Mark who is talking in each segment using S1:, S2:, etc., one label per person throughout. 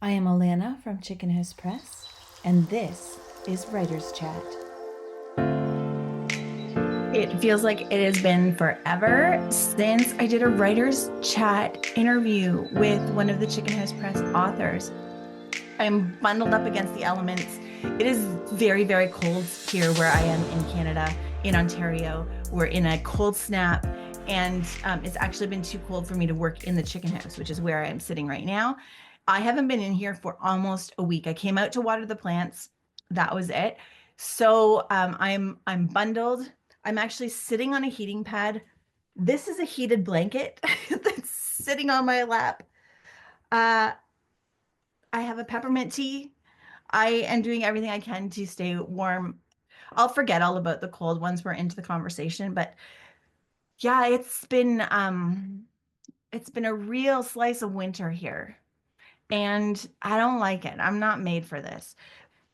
S1: I am Alana from Chicken House Press, and this is Writer's Chat. It feels like it has been forever since I did a Writer's Chat interview with one of the Chicken House Press authors. I'm bundled up against the elements. It is very, very cold here where I am in Canada, in Ontario. We're in a cold snap, and it's actually been too cold for me to work in the chicken house, which is where I'm sitting right now. I haven't been in here for almost a week. I came out to water the plants. That was it. So I'm bundled. I'm actually sitting on a heating pad. This is a heated blanket that's sitting on my lap. Uh, I have a peppermint tea. I am doing everything I can to stay warm. I'll forget all about the cold once we're into the conversation, but yeah, it's been a real slice of winter here, and I don't like it. I'm not made for this.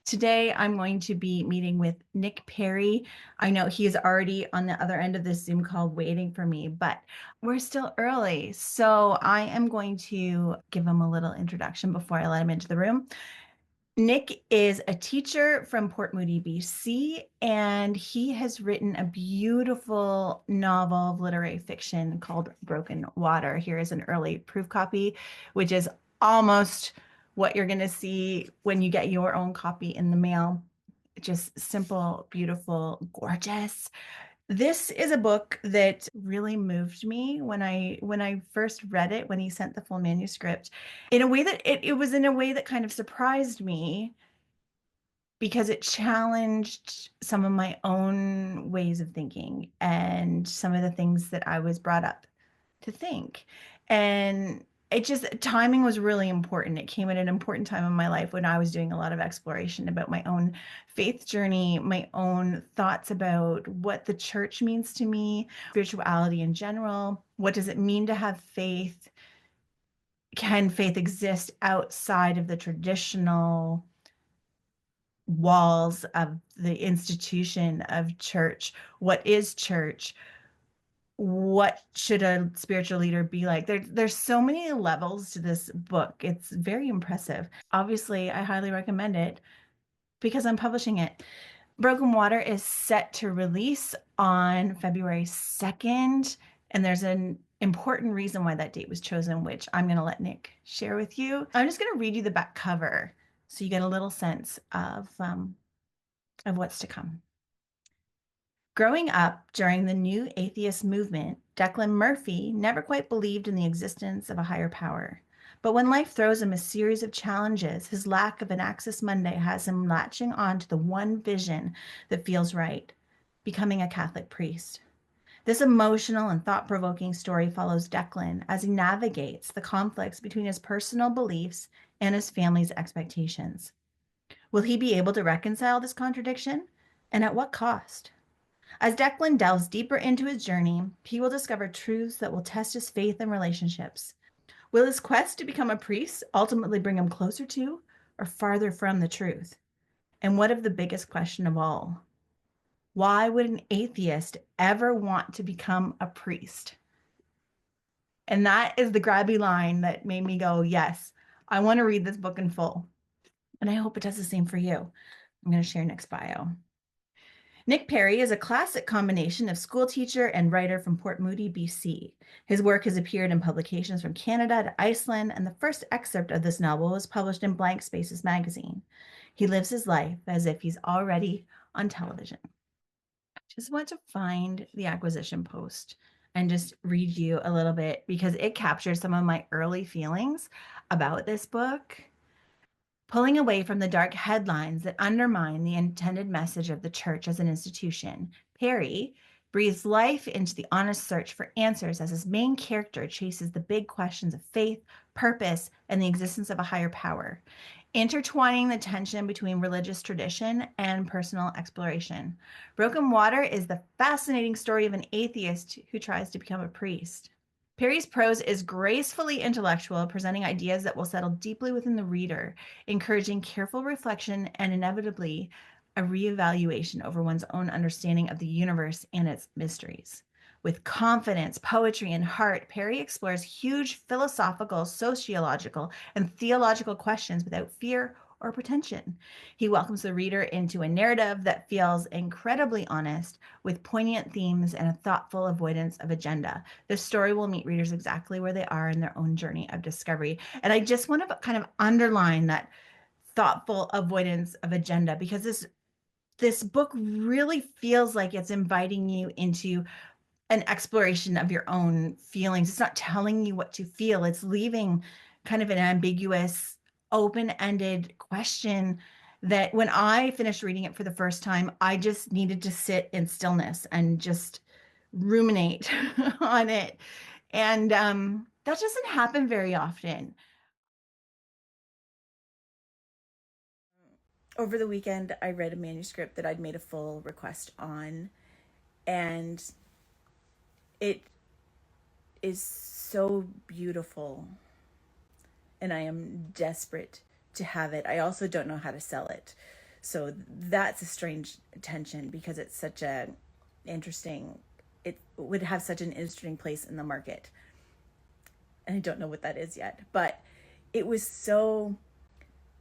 S1: Today, I'm going to be meeting with Nick Perry. I know he is already on the other end of this Zoom call waiting for me, but we're still early. So I am going to give him a little introduction before I let him into the room. Nick is a teacher from Port Moody, BC, and he has written a beautiful novel of literary fiction called Broken Water. Here is an early proof copy, which is almost what you're going to see when you get your own copy in the mail. Just simple, beautiful, gorgeous. This is a book that really moved me when I first read it, when he sent the full manuscript, in a way that it was in a way that kind of surprised me because it challenged some of my own ways of thinking and some of the things that I was brought up to think. And it just, timing was really important. It came at an important time in my life when I was doing a lot of exploration about my own faith journey, my own thoughts about what the church means to me, spirituality in general. What does it mean to have faith? Can faith exist outside of the traditional walls of the institution of church? What is church? What should a spiritual leader be like? There's so many levels to this book. It's very impressive. Obviously, I highly recommend it because I'm publishing it. Broken Water is set to release on February 2nd, and there's an important reason why that date was chosen, which I'm going to let Nick share with you. I'm just going to read you the back cover so you get a little sense of what's to come. Growing up during the new atheist movement, Declan Murphy never quite believed in the existence of a higher power. But when life throws him a series of challenges, his lack of an Axis Monday has him latching on to the one vision that feels right, becoming a Catholic priest. This emotional and thought-provoking story follows Declan as he navigates the conflicts between his personal beliefs and his family's expectations. Will he be able to reconcile this contradiction? And at what cost? As Declan delves deeper into his journey, he will discover truths that will test his faith and relationships. Will his quest to become a priest ultimately bring him closer to or farther from the truth? And what of the biggest question of all? Why would an atheist ever want to become a priest? And that is the grabby line that made me go, yes, I want to read this book in full. And I hope it does the same for you. I'm going to share Nick's bio. Nick Perry is a classic combination of school teacher and writer from Port Moody, BC. His work has appeared in publications from Canada to Iceland, and the first excerpt of this novel was published in Blank Spaces magazine. He lives his life as if he's already on television. Just want to find the acquisition post and just read you a little bit because it captures some of my early feelings about this book. Pulling away from the dark headlines that undermine the intended message of the church as an institution, Perry breathes life into the honest search for answers as his main character chases the big questions of faith, purpose, and the existence of a higher power, intertwining the tension between religious tradition and personal exploration. Broken Water is the fascinating story of an atheist who tries to become a priest. Perry's prose is gracefully intellectual, presenting ideas that will settle deeply within the reader, encouraging careful reflection and inevitably a reevaluation over one's own understanding of the universe and its mysteries. With confidence, poetry, and heart, Perry explores huge philosophical, sociological, and theological questions without fear or pretension. He welcomes the reader into a narrative that feels incredibly honest, with poignant themes and a thoughtful avoidance of agenda. This story will meet readers exactly where they are in their own journey of discovery. And I just want to kind of underline that thoughtful avoidance of agenda, because this book really feels like it's inviting you into an exploration of your own feelings. It's not telling you what to feel. It's leaving kind of an ambiguous, open-ended question that when I finished reading it for the first time, I just needed to sit in stillness and just ruminate on it. And that doesn't happen very often. Over the weekend, I read a manuscript that I'd made a full request on, and it is so beautiful, and I am desperate to have it. I also don't know how to sell it. So that's a strange tension, because it's such a interesting, it would have such an interesting place in the market. And I don't know what that is yet, but it was so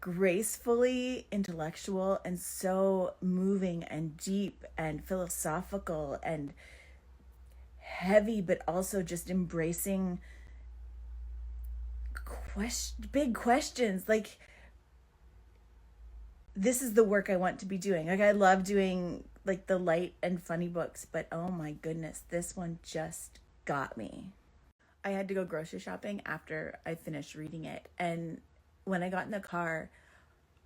S1: gracefully intellectual and so moving and deep and philosophical and heavy, but also just embracing big questions. Like, this is the work I want to be doing. Like, I love doing like the light and funny books, but oh my goodness, this one just got me. I had to go grocery shopping after I finished reading it, and when I got in the car,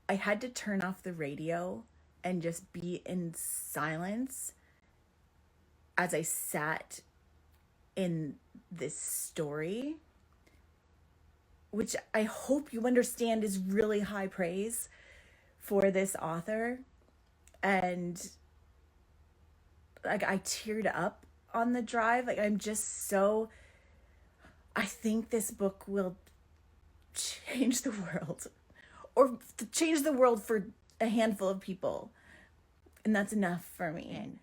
S1: I had to turn off the radio and just be in silence as I sat in this story, which I hope you understand is really high praise for this author. And like, I teared up on the drive. Like, I'm just so, I think this book will change the world, or change the world for a handful of people. And that's enough for me.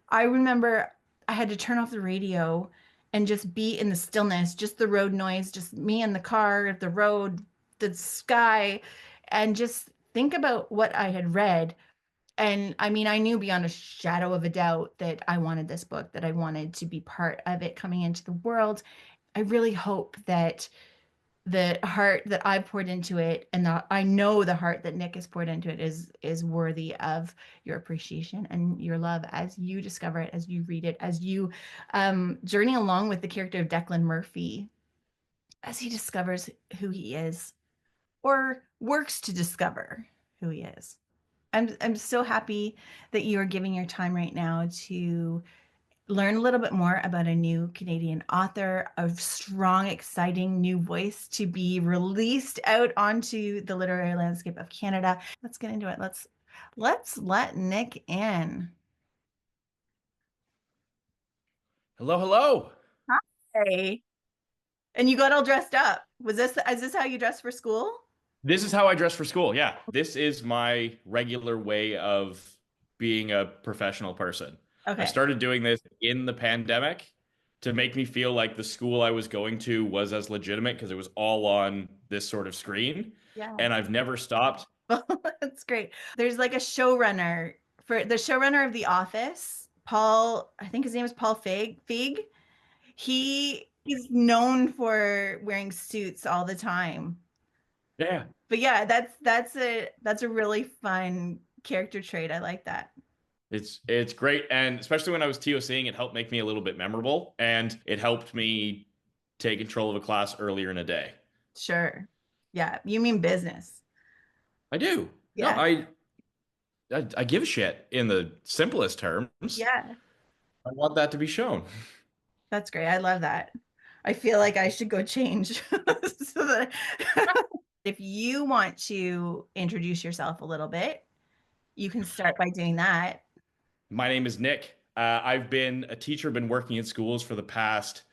S1: I remember I had to turn off the radio and just be in the stillness, just the road noise, just me in the car, the road, the sky, and just think about what I had read. And I mean, I knew beyond a shadow of a doubt that I wanted this book, that I wanted to be part of it coming into the world. I really hope that the heart that I've poured into it, and I know the heart that Nick has poured into it, is worthy of your appreciation and your love as you discover it, as you read it, as you journey along with the character of Declan Murphy as he discovers who he is, or works to discover who he is. I'm so happy that you are giving your time right now to learn a little bit more about a new Canadian author, a strong, exciting new voice to be released out onto the literary landscape of Canada. Let's get into it. Let's let Nick in.
S2: Hello, hello.
S1: Hey. And you got all dressed up. Is this how you dress for school?
S2: This is how I dress for school. Yeah, this is my regular way of being a professional person. I
S1: Okay.
S2: started doing this in the pandemic to make me feel like the school I was going to was as legitimate because it was all on this sort of screen.
S1: Yeah.
S2: And I've never stopped.
S1: That's great. There's like a showrunner for the showrunner of The Office, Paul, I think his name is Paul Feig. He's known for wearing suits all the time.
S2: Yeah,
S1: But yeah, that's a really fun character trait. I like that.
S2: it's great. And especially when I was TOCing, it helped make me a little bit memorable and it helped me take control of a class earlier in a day.
S1: Sure. Yeah, you mean business.
S2: I do. No,
S1: Yeah.
S2: I give a shit in the simplest terms.
S1: Yeah.
S2: I want that to be shown.
S1: That's great. I love that. I feel like I should go change so that if you want to introduce yourself a little bit, you can start by doing that.
S2: My name is Nick. I've been a teacher, been working in schools for the past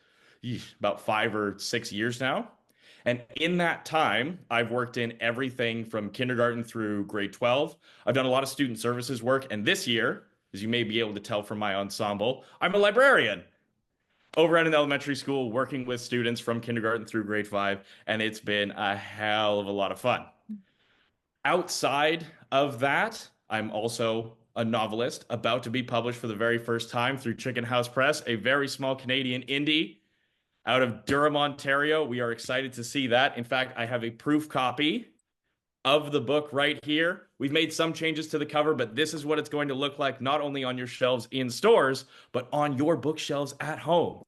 S2: about 5 or 6 years now. And in that time, I've worked in everything from kindergarten through grade 12. I've done a lot of student services work. And this year, as you may be able to tell from my ensemble, I'm a librarian. over at an elementary school working with students from kindergarten through grade 5, and it's been a hell of a lot of fun. Outside of that, I'm also a novelist about to be published for the very first time through Chicken House Press, a very small Canadian indie out of Durham, Ontario. We are excited to see that. In fact, I have a proof copy of the book right here. We've made some changes to the cover, but this is what it's going to look like not only on your shelves in stores, but on your bookshelves at home.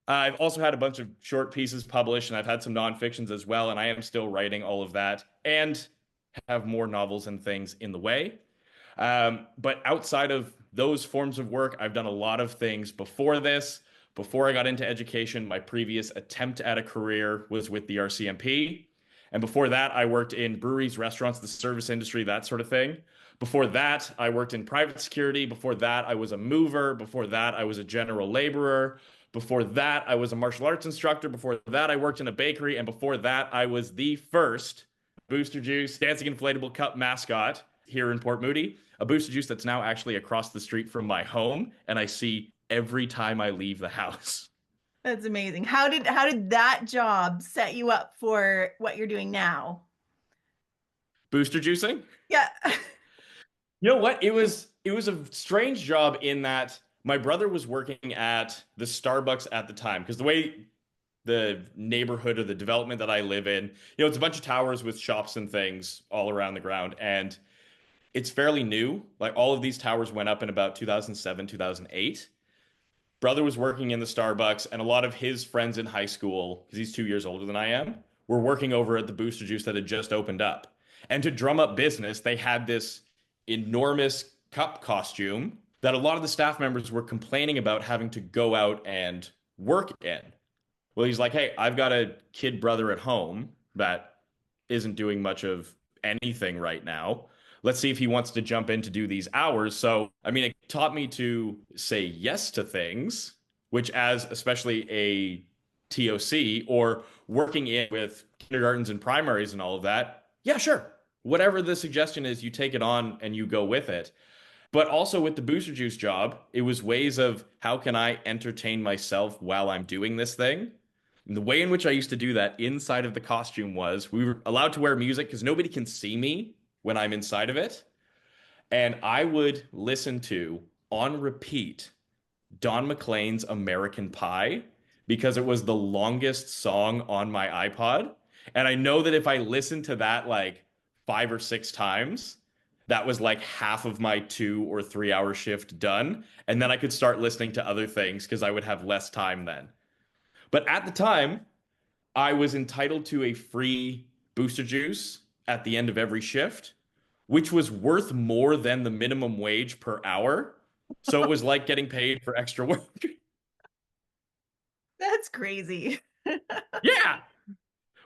S2: I've also had a bunch of short pieces published, and I've had some nonfictions as well, and I am still writing all of that and have more novels and things in the way. But outside of those forms of work, I've done a lot of things before this. Before I got into education, my previous attempt at a career was with the RCMP. And before that, I worked in breweries, restaurants, the service industry, that sort of thing. Before that, I worked in private security. Before that, I was a mover. Before that, I was a general laborer. Before that, I was a martial arts instructor. Before that, I worked in a bakery. And before that, I was the first Booster Juice Dancing Inflatable Cup mascot here in Port Moody. A Booster Juice that's now actually across the street from my home, and I see every time I leave the house.
S1: That's amazing. How did that job set you up for what you're doing now?
S2: Booster juicing?
S1: Yeah.
S2: You know what? It was a strange job in that my brother was working at the Starbucks at the time because the way the neighborhood or the development that I live in, it's a bunch of towers with shops and things all around the ground, and it's fairly new. Like all of these towers went up in about 2007, 2008. Brother was working in the Starbucks, and a lot of his friends in high school, because he's 2 years older than I am, were working over at the Booster Juice that had just opened up. And to drum up business, they had this enormous cup costume that a lot of the staff members were complaining about having to go out and work in. Well, he's like, hey, I've got a kid brother at home that isn't doing much of anything right now. Let's see if he wants to jump in to do these hours. So, I mean, it taught me to say yes to things, which, as especially a TOC or working in with kindergartens and primaries and all of that, yeah, sure. Whatever the suggestion is, you take it on and you go with it. But also with the Booster Juice job, it was ways of how can I entertain myself while I'm doing this thing? And the way in which I used to do that inside of the costume was we were allowed to wear music because nobody can see me when I'm inside of it. And I would listen to on repeat Don McLean's American Pie because it was the longest song on my iPod. And I know that if I listened to that like 5 or 6 times, that was like half of my 2 or 3 hour shift done. And then I could start listening to other things because I would have less time then. But at the time, I was entitled to a free booster juice at the end of every shift, which was worth more than the minimum wage per hour. So it was like getting paid for extra work.
S1: That's crazy.
S2: Yeah.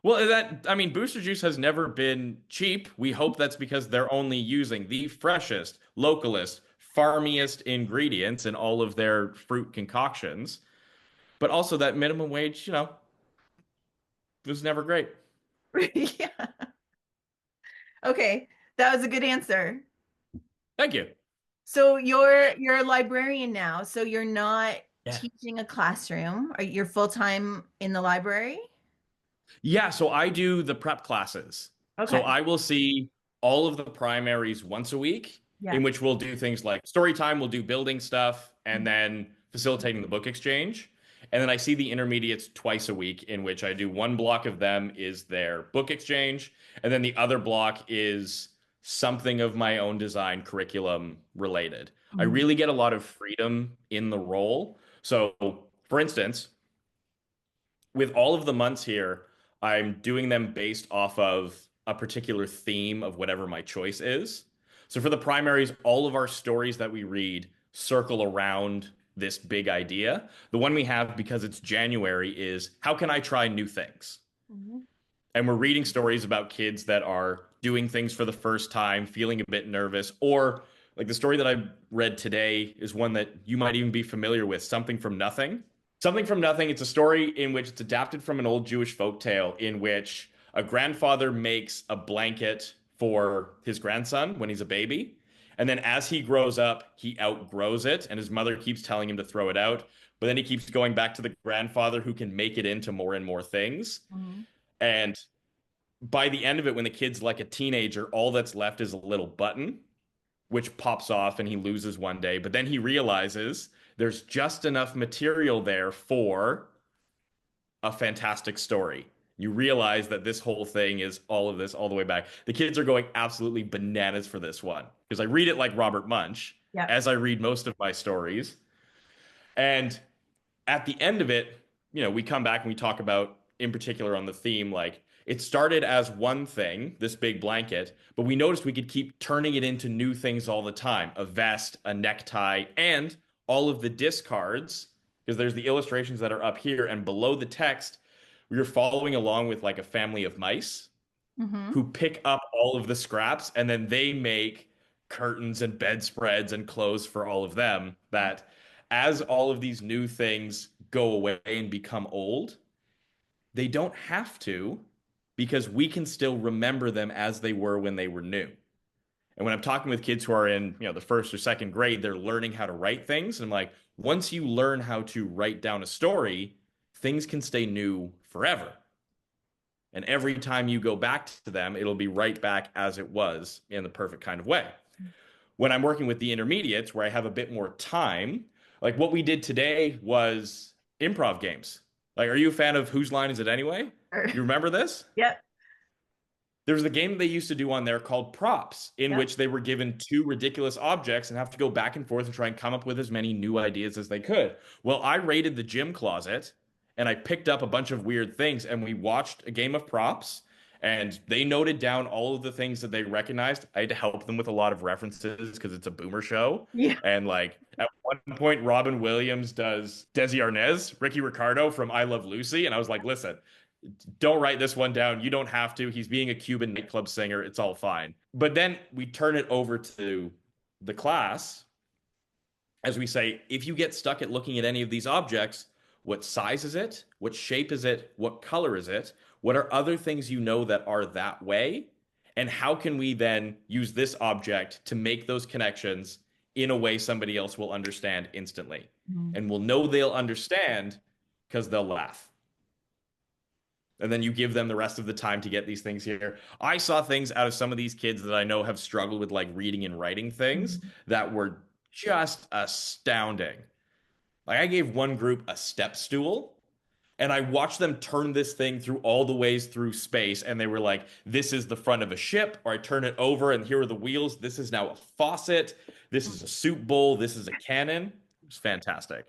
S2: Well, I mean, Booster Juice has never been cheap. We hope that's because they're only using the freshest, localist, farmiest ingredients in all of their fruit concoctions. But also that minimum wage, was never great.
S1: Yeah. Okay, that was a good answer.
S2: Thank you.
S1: So you're a librarian now. So you're not
S2: Yeah.
S1: teaching a classroom. Are you're full-time in the library?
S2: Yeah, so I do the prep classes. So
S1: Okay.
S2: I will see all of the primaries once a week,
S1: Yeah.
S2: in which we'll do things like story time, we'll do building stuff, and then facilitating the book exchange. And then I see the intermediates twice a week, in which I do one block of them is their book exchange, and then the other block is something of my own design curriculum related. I
S1: Mhm.
S2: really get a lot of freedom in the role. So, for instance, with all of the months here, I'm doing them based off of a particular theme of whatever my choice is. So for the primaries, all of our stories that we read circle around this big idea. The one we have because it's January is how can I try new things?
S1: Mhm.
S2: And we're reading stories about kids that are doing things for the first time, feeling a bit nervous, or like the story that I read today is one that you might even be familiar with, Something from Nothing. Something from Nothing. It's a story in which it's adapted from an old Jewish folk tale in which a grandfather makes a blanket for his grandson when he's a baby. And then as he grows up, he outgrows it, and his mother keeps telling him to throw it out. but then he keeps going back to the grandfather who can make it into more and more things.
S1: Mhm.
S2: And by the end of it, when the kid's like a teenager, all that's left is a little button, which pops off and he loses one day. But then he realizes there's just enough material there for a fantastic story. You realize that this whole thing is all of this all the way back. The kids are going absolutely bananas for this one because I read it like Robert Munch,
S1: Yep.
S2: as I read most of my stories. And at the end of it, we come back and we talk about, in particular, on the theme, like it started as one thing, this big blanket, but we noticed we could keep turning it into new things all the time, a vest, a necktie, and all of the discards, because there's the illustrations that are up here, and below the text, we were following along with like a family of mice
S1: Hmm.
S2: who pick up all of the scraps and then they make curtains and bedspreads and clothes for all of them. That as all of these new things go away and become old, they don't have to because we can still remember them as they were when they were new. And when I'm talking with kids who are in, the first or second grade, they're learning how to write things. And I'm like, once you learn how to write down a story, things can stay new forever. And every time you go back to them, it'll be right back as it was in the perfect kind of way. When I'm working with the intermediates, where I have a bit more time, like what we did today was improv games. Like, are you a fan of Whose Line Is It Anyway? You remember this?
S1: Yep.
S2: There was a game they used to do on there called Props, in
S1: Yep.
S2: which they were given two ridiculous objects and have to go back and forth and try and come up with as many new ideas as they could. Well, I raided the gym closet and I picked up a bunch of weird things and we watched a game of props and they noted down all of the things that they recognized. I had to help them with a lot of references because it's a boomer show.
S1: Yeah.
S2: And like at one point, Robin Williams does Desi Arnaz, Ricky Ricardo from I Love Lucy. And I was like, listen, don't write this one down. You don't have to. He's being a Cuban nightclub singer. It's all fine. But then we turn it over to the class as we say, if you get stuck at looking at any of these objects, what size is it? What shape is it? What color is it? What are other things you know that are that way? And how can we then use this object to make those connections in a way somebody else will understand instantly?
S1: Mhm.
S2: And we'll know they'll understand because they'll laugh. And then you give them the rest of the time to get these things here. I saw things out of some of these kids that I know have struggled with like reading and writing things
S1: Mhm.
S2: that were just astounding. Like I gave one group a step stool and I watched them turn this thing through all the ways through space. And they were like, this is the front of a ship, or I turn it over and here are the wheels. This is now a faucet. This is a soup bowl. This is a cannon. It was fantastic.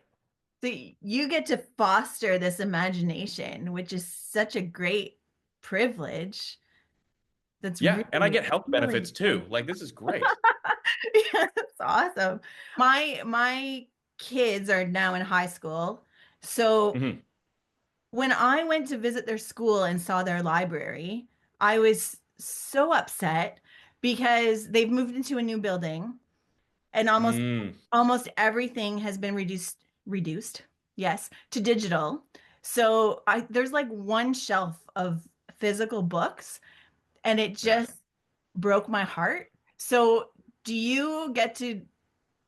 S1: So you get to foster this imagination, which is such a great privilege. That's
S2: Yeah. And I
S1: really,
S2: get health
S1: really
S2: benefits
S1: fun.
S2: too. Like this is great.
S1: Yeah, that's awesome. My kids are now in high school. So
S2: Mhm.
S1: when I went to visit their school and saw their library, I was so upset because they've moved into a new building and
S2: Mm.
S1: almost everything has been reduced, yes, to digital. So there's like one shelf of physical books and it
S2: Yeah.
S1: just broke my heart. So do you get to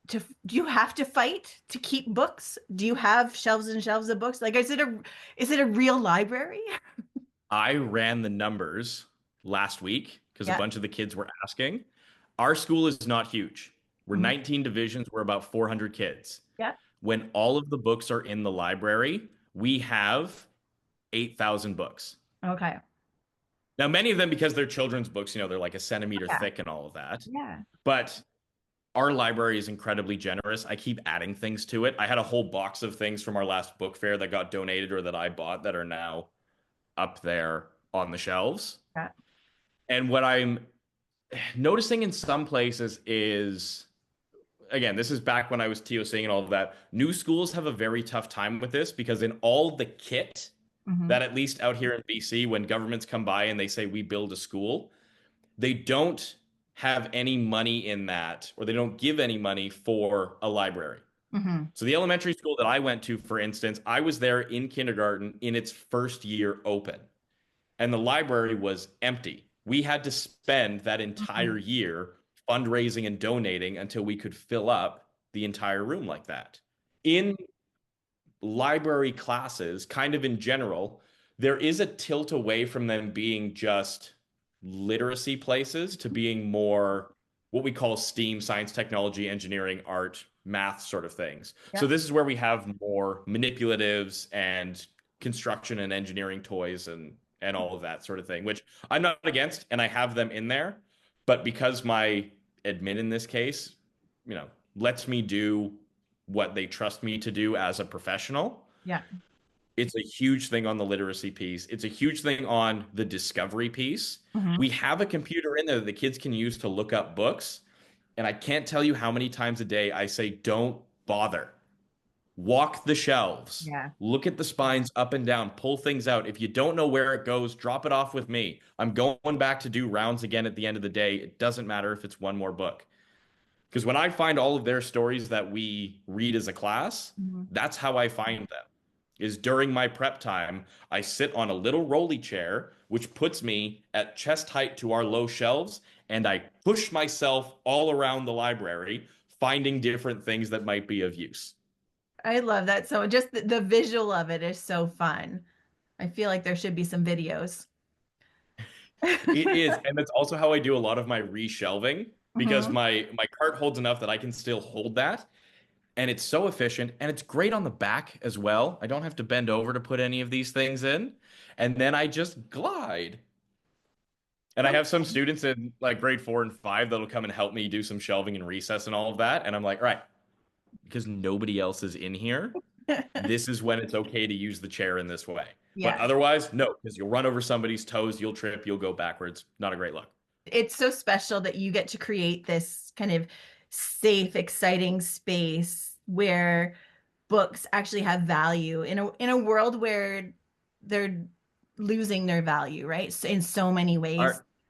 S1: do you have to fight to keep books? Do you have shelves and shelves of books? Like is it a real library?
S2: I ran the numbers last week because a
S1: Yeah.
S2: bunch of the kids were asking. Our school is not huge. We're
S1: Mhm.
S2: 19 divisions, we're about 400 kids.
S1: Yeah.
S2: When all of the books are in the library, we have 8,000 books.
S1: Okay.
S2: Now, many of them, because they're children's books, they're like a centimeter
S1: Yeah.
S2: thick and all of that.
S1: Yeah.
S2: But our library is incredibly generous. I keep adding things to it. I had a whole box of things from our last book fair that got donated or that I bought that are now up there on the shelves.
S1: Yeah.
S2: And what I'm noticing in some places is, again, this is back when I was TOCing and all of that. New schools have a very tough time with this because in all the kit
S1: Hmm.
S2: that at least out here in BC, when governments come by and they say we build a school, they don't have any money in that, or they don't give any money for a library.
S1: Hmm.
S2: So the elementary school that I went to, for instance, I was there in kindergarten in its first year open, and the library was empty. We had to spend that
S1: Hmm.
S2: entire year fundraising and donating until we could fill up the entire room like that. In library classes, kind of in general, there is a tilt away from them being just literacy places to being more what we call STEAM, science, technology, engineering, art, math sort of things. So
S1: Yep.
S2: this is where we have more manipulatives and construction and engineering toys and all of that sort of thing, which I'm not against, and I have them in there. But because my admin in this case, lets me do what they trust me to do as a professional,
S1: Yeah.
S2: it's a huge thing on the literacy piece. It's a huge thing on the discovery piece.
S1: Hmm.
S2: We have a computer in there that the kids can use to look up books. And I can't tell you how many times a day I say, don't bother. Walk the shelves.
S1: Yeah.
S2: Look at the spines up and down. Pull things out. If you don't know where it goes, drop it off with me. I'm going back to do rounds again at the end of the day. It doesn't matter if it's one more book. Because when I find all of their stories that we read as a class,
S1: Mhm.
S2: that's how I find them. Is during my prep time, I sit on a little rolly chair, which puts me at chest height to our low shelves, and I push myself all around the library, finding different things that might be of use.
S1: I love that. So just the visual of it is so fun. I feel like there should be some videos.
S2: It is, and that's also how I do a lot of my reshelving because
S1: Hmm.
S2: my cart holds enough that I can still hold that. And it's so efficient and it's great on the back as well. I don't have to bend over to put any of these things in. And then I just glide. And I have some students in like grade 4 and 5 that'll come and help me do some shelving and recess and all of that. And I'm like, all right, because nobody else is in here, this is when it's okay to use the chair in this way. But
S1: Yeah.
S2: otherwise, no, because you'll run over somebody's toes, you'll trip, you'll go backwards. Not a great look.
S1: It's so special that you get to create this kind of safe, exciting space where books actually have value in a world where they're losing their value, right? So in so many ways.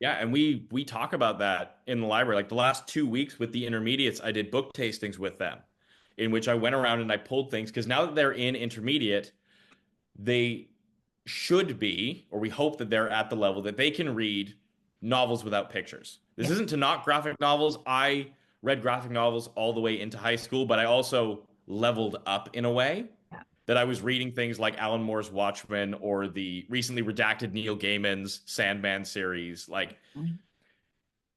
S2: Yeah, and we talk about that in the library. Like the last 2 weeks with the intermediates, I did book tastings with them, in which I went around and I pulled things because now that they're in intermediate, they should be, or we hope that they're at the level that they can read novels without pictures. This
S1: Yeah.
S2: isn't to knock graphic novels. I read graphic novels all the way into high school, but I also leveled up in a way
S1: Yeah.
S2: that I was reading things like Alan Moore's Watchmen or the recently redacted Neil Gaiman's Sandman series. Like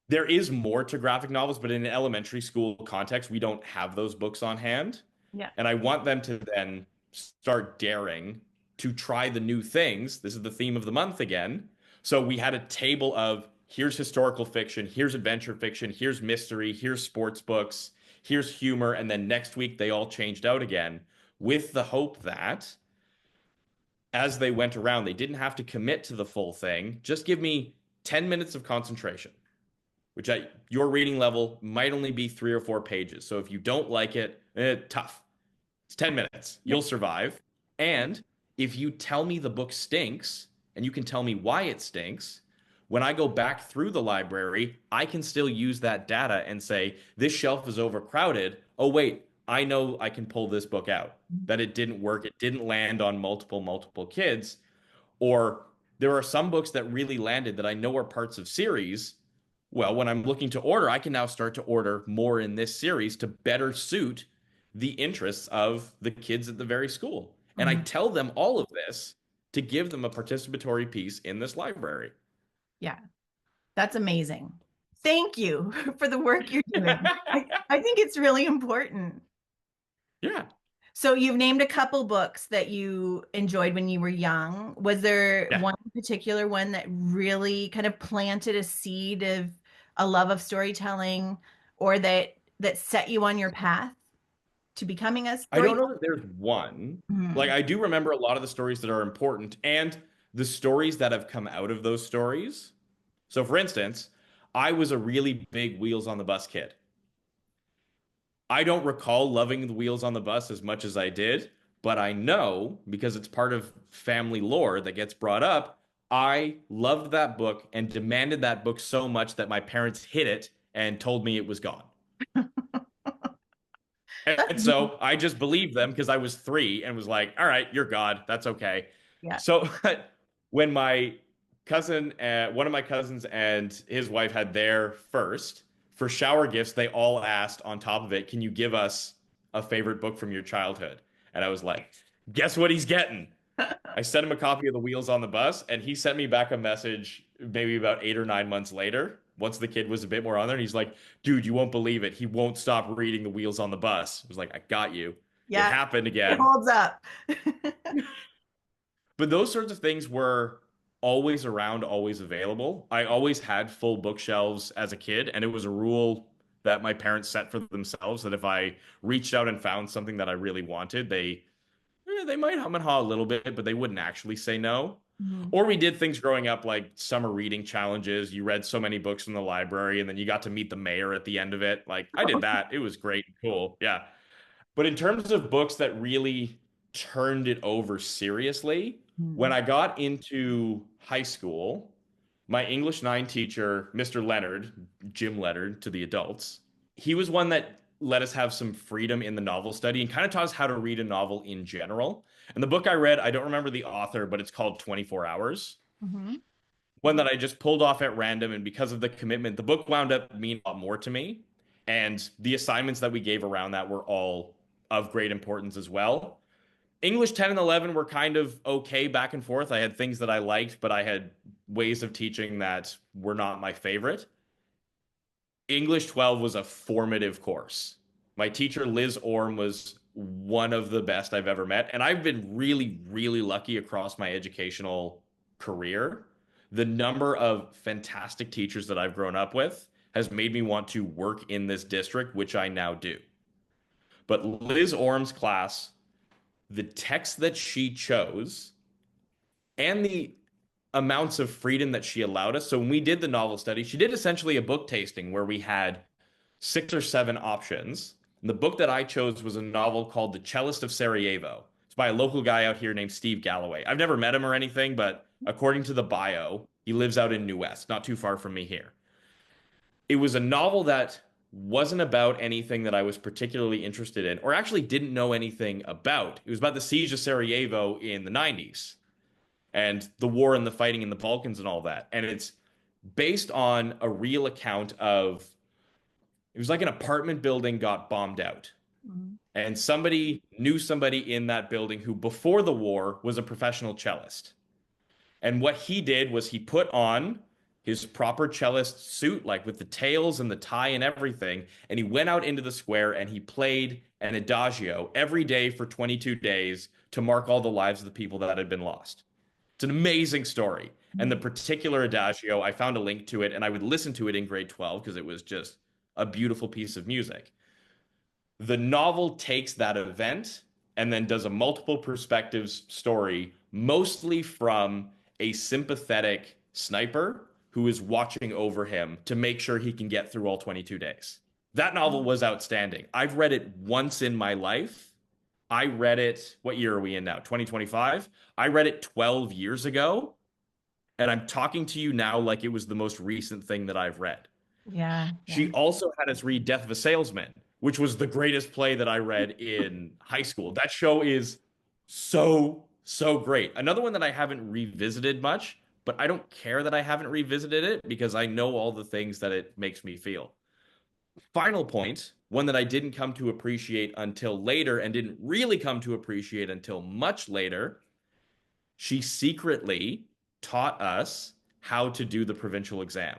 S2: there is more to graphic novels, but in an elementary school context, we don't have those books on hand.
S1: Yeah.
S2: And I want them to then start daring to try the new things. This is the theme of the month again. So we had a table of here's historical fiction, here's adventure fiction, here's mystery, here's sports books, here's humor. And then next week they all changed out again with the hope that as they went around, they didn't have to commit to the full thing. Just give me 10 minutes of concentration, which at your reading level might only be 3 or 4 pages. So if you don't like it, tough. It's 10 minutes.
S1: Yeah.
S2: You'll survive. And if you tell me the book stinks and you can tell me why it stinks, when I go back through the library, I can still use that data and say, this shelf is overcrowded. Oh, wait, I know I can pull this book out, that it didn't work. It didn't land on multiple kids. Or there are some books that really landed that I know are parts of series. Well, when I'm looking to order, I can now start to order more in this series to better suit the interests of the kids at the very school. And I
S1: Mhm.
S2: tell them all of this to give them a participatory piece in this library.
S1: Yeah. That's amazing. Thank you for the work you're doing. I think it's really important.
S2: Yeah.
S1: So you've named a couple books that you enjoyed when you were young. Was there
S2: Yeah.
S1: one particular one that really kind of planted a seed of a love of storytelling or that set you on your path to becoming a
S2: I don't
S1: storyteller?
S2: know that there's one. Like,
S1: Mhm.
S2: I do remember a lot of the stories that are important and the stories that have come out of those stories. So, for instance, I was a really big Wheels on the Bus kid. I don't recall loving the Wheels on the Bus as much as I did, but I know because it's part of family lore that gets brought up. I loved that book and demanded that book so much that my parents hid it and told me it was gone.
S1: That's
S2: And so I just believed them because I was 3 and was like, all right, you're God. That's okay.
S1: yeah.
S2: So when my cousin, one of my cousins and his wife had their first, for shower gifts, they all asked on top of it, can you give us a favorite book from your childhood? And I was like, Guess what he's getting? I sent him a copy of The Wheels on the Bus, and he sent me back a message maybe about 8 or 9 months later, once the kid was a bit more on there. And he's like, dude, you won't believe it. He won't stop reading The Wheels on the Bus. I was like, I got you. It
S1: Yeah,
S2: happened
S1: it
S2: again.
S1: holds up.
S2: But those sorts of things were always around, always available. I always had full bookshelves as a kid, and it was a rule that my parents set for themselves that if I reached out and found something that I really wanted, they might hum and haw a little bit, but they wouldn't actually say no.
S1: Mhm.
S2: Or we did things growing up like summer reading challenges. You read so many books from the library, and then you got to meet the mayor at the end of it. Like I did that. It was great and cool. Yeah. But in terms of books that really turned it over seriously, when
S1: Mhm.
S2: I got into high school, my English 9 teacher, Mr. Leonard, Jim Leonard to the adults, he was one that let us have some freedom in the novel study and kind of taught us how to read a novel in general. And the book I read, I don't remember the author, but it's called 24 Hours.
S1: Mhm.
S2: One that I just pulled off at random. And because of the commitment, the book wound up meaning a lot more to me. And the assignments that we gave around that were all of great importance as well. English 10 and 11 were kind of okay back and forth. I had things that I liked, but I had ways of teaching that were not my favorite. English 12 was a formative course. My teacher, Liz Orm, was one of the best I've ever met. And I've been really, really lucky across my educational career. The number of fantastic teachers that I've grown up with has made me want to work in this district, which I now do. But Liz Orm's class, the text that she chose and the amounts of freedom that she allowed us. So when we did the novel study, she did essentially a book tasting where we had 6 or 7 options. And the book that I chose was a novel called The Cellist of Sarajevo. It's by a local guy out here named Steve Galloway. I've never met him or anything, but according to the bio, he lives out in New West, not too far from me here. It was a novel that wasn't about anything that I was particularly interested in or actually didn't know anything about. It was about the siege of Sarajevo in the 90s and the war and the fighting in the Balkans and all that. And it's based on a real account of it was like an apartment building got bombed out.
S1: Mhm.
S2: And somebody knew somebody in that building who, before the war, was a professional cellist. And what he did was he put on his proper cellist suit, like with the tails and the tie and everything. And he went out into the square and he played an adagio every day for 22 days to mark all the lives of the people that had been lost. It's an amazing story. And the
S1: Mhm.
S2: particular adagio, I found a link to it and I would listen to it in grade 12 because it was just a beautiful piece of music. The novel takes that event and then does a multiple perspectives story, mostly from a sympathetic sniper who is watching over him to make sure he can get through all 22 days. That novel was outstanding. I've read it once in my life. I read it, what year are we in now? 2025. I read it 12 years ago, and I'm talking to you now like it was the most recent thing that I've read.
S1: Yeah,
S2: She
S1: yeah.
S2: also had us read Death of a Salesman, which was the greatest play that I read in high school. That show is so, so great. Another one that I haven't revisited much, but I don't care that I haven't revisited it because I know all the things that it makes me feel. Final point, one that I didn't come to appreciate until later and didn't really come to appreciate until much later. She secretly taught us how to do the provincial exam.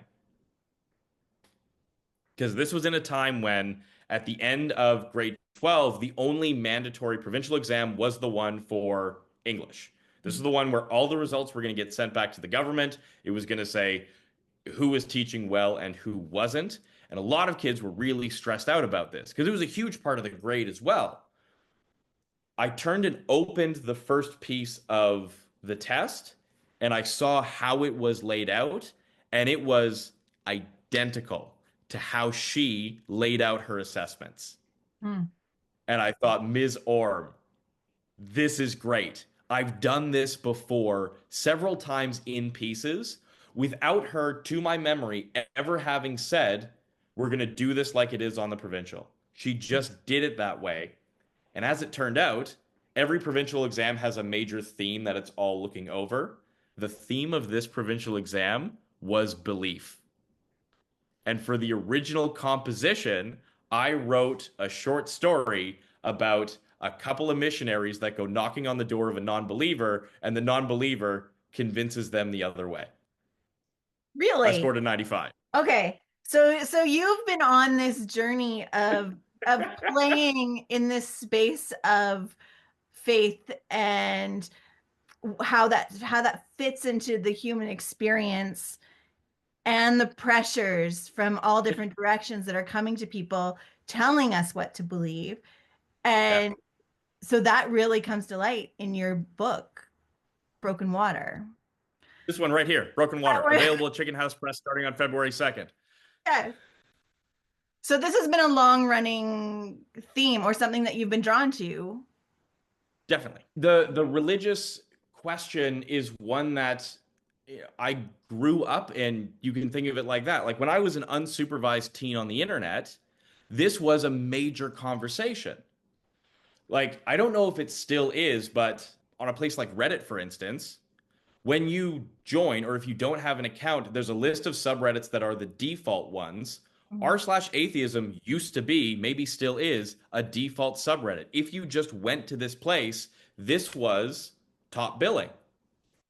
S2: Because this was in a time when, at the end of grade 12, the only mandatory provincial exam was the one for English. This is the one where all the results were going to get sent back to the government. It was going to say who was teaching well and who wasn't. And a lot of kids were really stressed out about this because it was a huge part of the grade as well. I turned and opened the first piece of the test and I saw how it was laid out, and it was identical to how she laid out her assessments.
S1: Mm.
S2: And I thought, Ms. Orm, this is great. I've done this before several times in pieces without her, to my memory, ever having said, we're going to do this like it is on the provincial. She just did it that way. And as it turned out, every provincial exam has a major theme that it's all looking over. The theme of this provincial exam was belief. And for the original composition, I wrote a short story about a couple of missionaries that go knocking on the door of a non-believer, and the non-believer convinces them the other way. I
S1: Really?
S2: scored a 95.
S1: Okay. So you've been on this journey of playing in this space of faith and how that fits into the human experience and the pressures from all different directions that are coming to people telling us what to believe.
S2: Yeah.
S1: And so that really comes to light in your book, Broken Water.
S2: This one right here, Broken Water, available at Chicken House Press starting on February 2nd.
S1: Yes. So this has been a long running theme or something that you've been drawn to.
S2: Definitely. The religious question is one that I grew up in. You can think of it like that. Like when I was an unsupervised teen on the internet, this was a major conversation. Like I don't know if it still is, but on a place like Reddit, for instance, when you join or if you don't have an account, there's a list of subreddits that are the default ones.
S1: Mhm.
S2: R/atheism used to be, maybe still is, a default subreddit. If you just went to this place, this was top billing.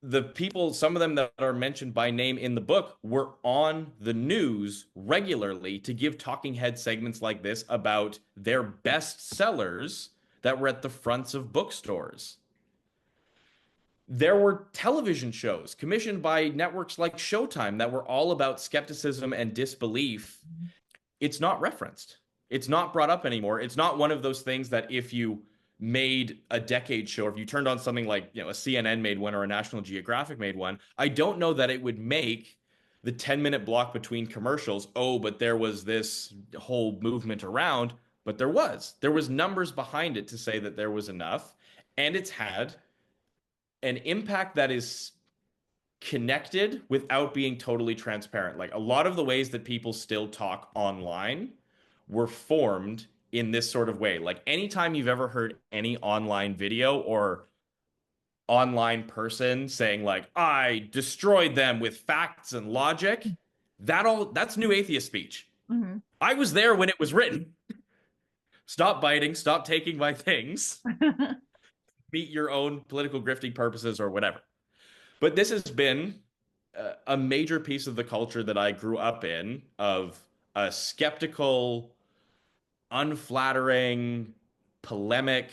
S2: The people, some of them that are mentioned by name in the book, were on the news regularly to give talking head segments like this about their best sellers that were at the fronts of bookstores. There were television shows commissioned by networks like Showtime that were all about skepticism and disbelief. It's not referenced. It's not brought up anymore. It's not one of those things that if you made a decade show, or if you turned on something like, a CNN made one or a National Geographic made one, I don't know that it would make the 10-minute block between commercials. Oh, but there was this whole movement around, but there was. There was numbers behind it to say that there was enough, and it's had an impact that is connected without being totally transparent. Like a lot of the ways that people still talk online were formed in this sort of way. Like anytime you've ever heard any online video or online person saying like I destroyed them with facts and logic, that's new atheist speech.
S1: Mhm.
S2: I was there when it was written. Stop biting, stop taking my things, meet your own political grifting purposes or whatever. But this has been a major piece of the culture that I grew up in of a skeptical, unflattering, polemic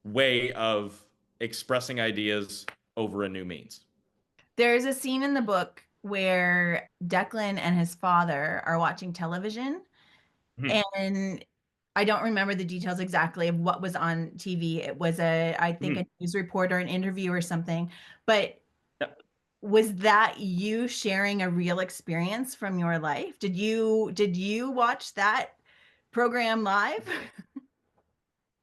S2: way of expressing ideas over a new means.
S1: There's a scene in the book where Declan and his father are watching television,
S2: Hmm.
S1: and I don't remember the details exactly of what was on TV. It was I think,
S2: Hmm.
S1: a news report or an interview or something. But
S2: Yeah.
S1: was that you sharing a real experience from your life? Did you watch that program live?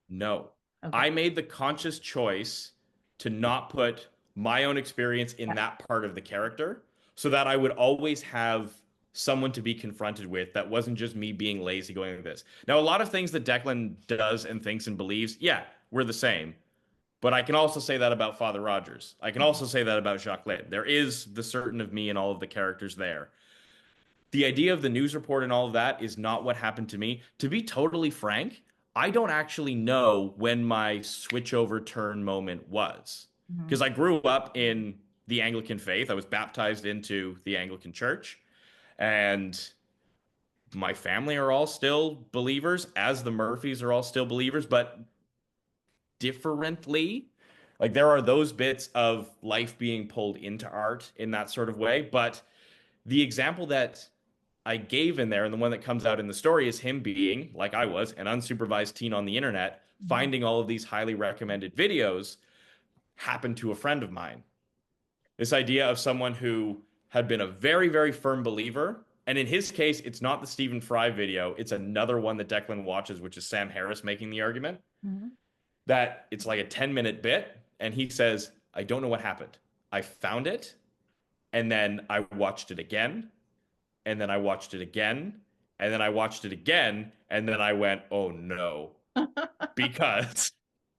S2: No.
S1: Okay.
S2: I made the conscious choice to not put my own experience in
S1: Yeah.
S2: that part of the character so that I would always have someone to be confronted with that wasn't just me being lazy going like this. Now, a lot of things that Declan does and thinks and believes, yeah, we're the same. But I can also say that about Father Rogers. I can also say that about Jacques Lid. There is the certain of me and all of the characters there. The idea of the news report and all of that is not what happened to me. To be totally frank, I don't actually know when my switchover turn moment was.
S1: Mhm.
S2: Because I grew up in the Anglican faith. I was baptized into the Anglican church, and my family are all still believers, as the Murphys are all still believers, but differently. Like there are those bits of life being pulled into art in that sort of way. But the example that I gave in there, and the one that comes out in the story, is him being, like I was, an unsupervised teen on the internet,
S1: Mhm.
S2: finding all of these highly recommended videos, happened to a friend of mine. This idea of someone who had been a very, very firm believer. And in his case, it's not the Stephen Fry video. It's another one that Declan watches, which is Sam Harris making the argument
S1: Mhm.
S2: that it's like a 10-minute bit. And he says, I don't know what happened. I found it. And then I watched it again. And then I watched it again. And then I watched it again. And then I went, oh no, because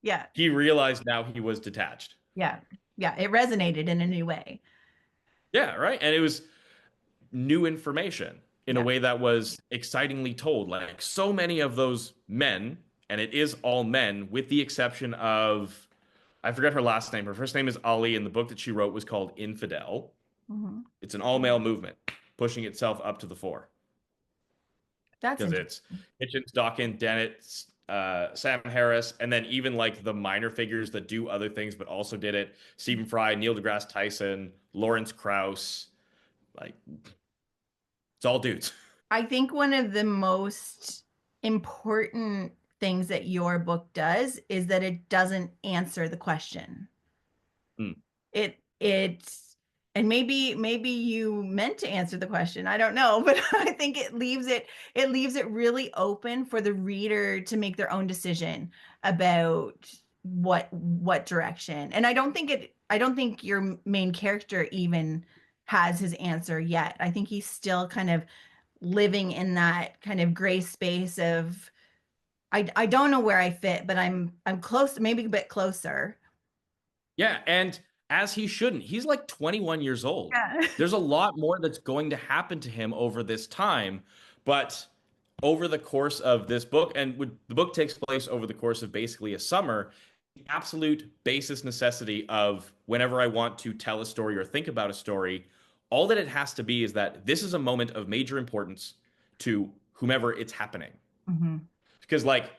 S1: Yeah.
S2: he realized now he was detached.
S1: Yeah. Yeah. It resonated in a new way.
S2: Yeah, right. And it was new information in a
S1: Yeah.
S2: way that was excitingly told. Like so many of those men and it is all men, with the exception of, I forget her last name. Her first name is Ali, and the book that she wrote was called Infidel.
S1: Mhm.
S2: It's an all male movement, pushing itself up to the fore
S1: That's
S2: because
S1: interesting.
S2: it's Hitchens, Dawkins, Dennett, Sam Harris, and then even like the minor figures that do other things but also did it. Stephen Fry, Neil deGrasse Tyson, Lawrence Krauss. Like, it's all dudes.
S1: I think one of the most important things that your book does is that it doesn't answer the question.
S2: Mm.
S1: It's and maybe you meant to answer the question. I don't know, but I think it leaves it really open for the reader to make their own decision about what direction. And I don't think your main character even has his answer yet. I think he's still kind of living in that kind of gray space of I don't know where I fit, but I'm close, maybe a bit closer.
S2: Yeah, and as he shouldn't. He's like 21 years old.
S1: Yeah.
S2: There's a lot more that's going to happen to him over this time, but over the course of this book, and the book takes place over the course of basically a summer, the absolute basis necessity of whenever I want to tell a story or think about a story, all that it has to be is that this is a moment of major importance to whomever it's happening.
S1: Mhm.
S2: Because, like,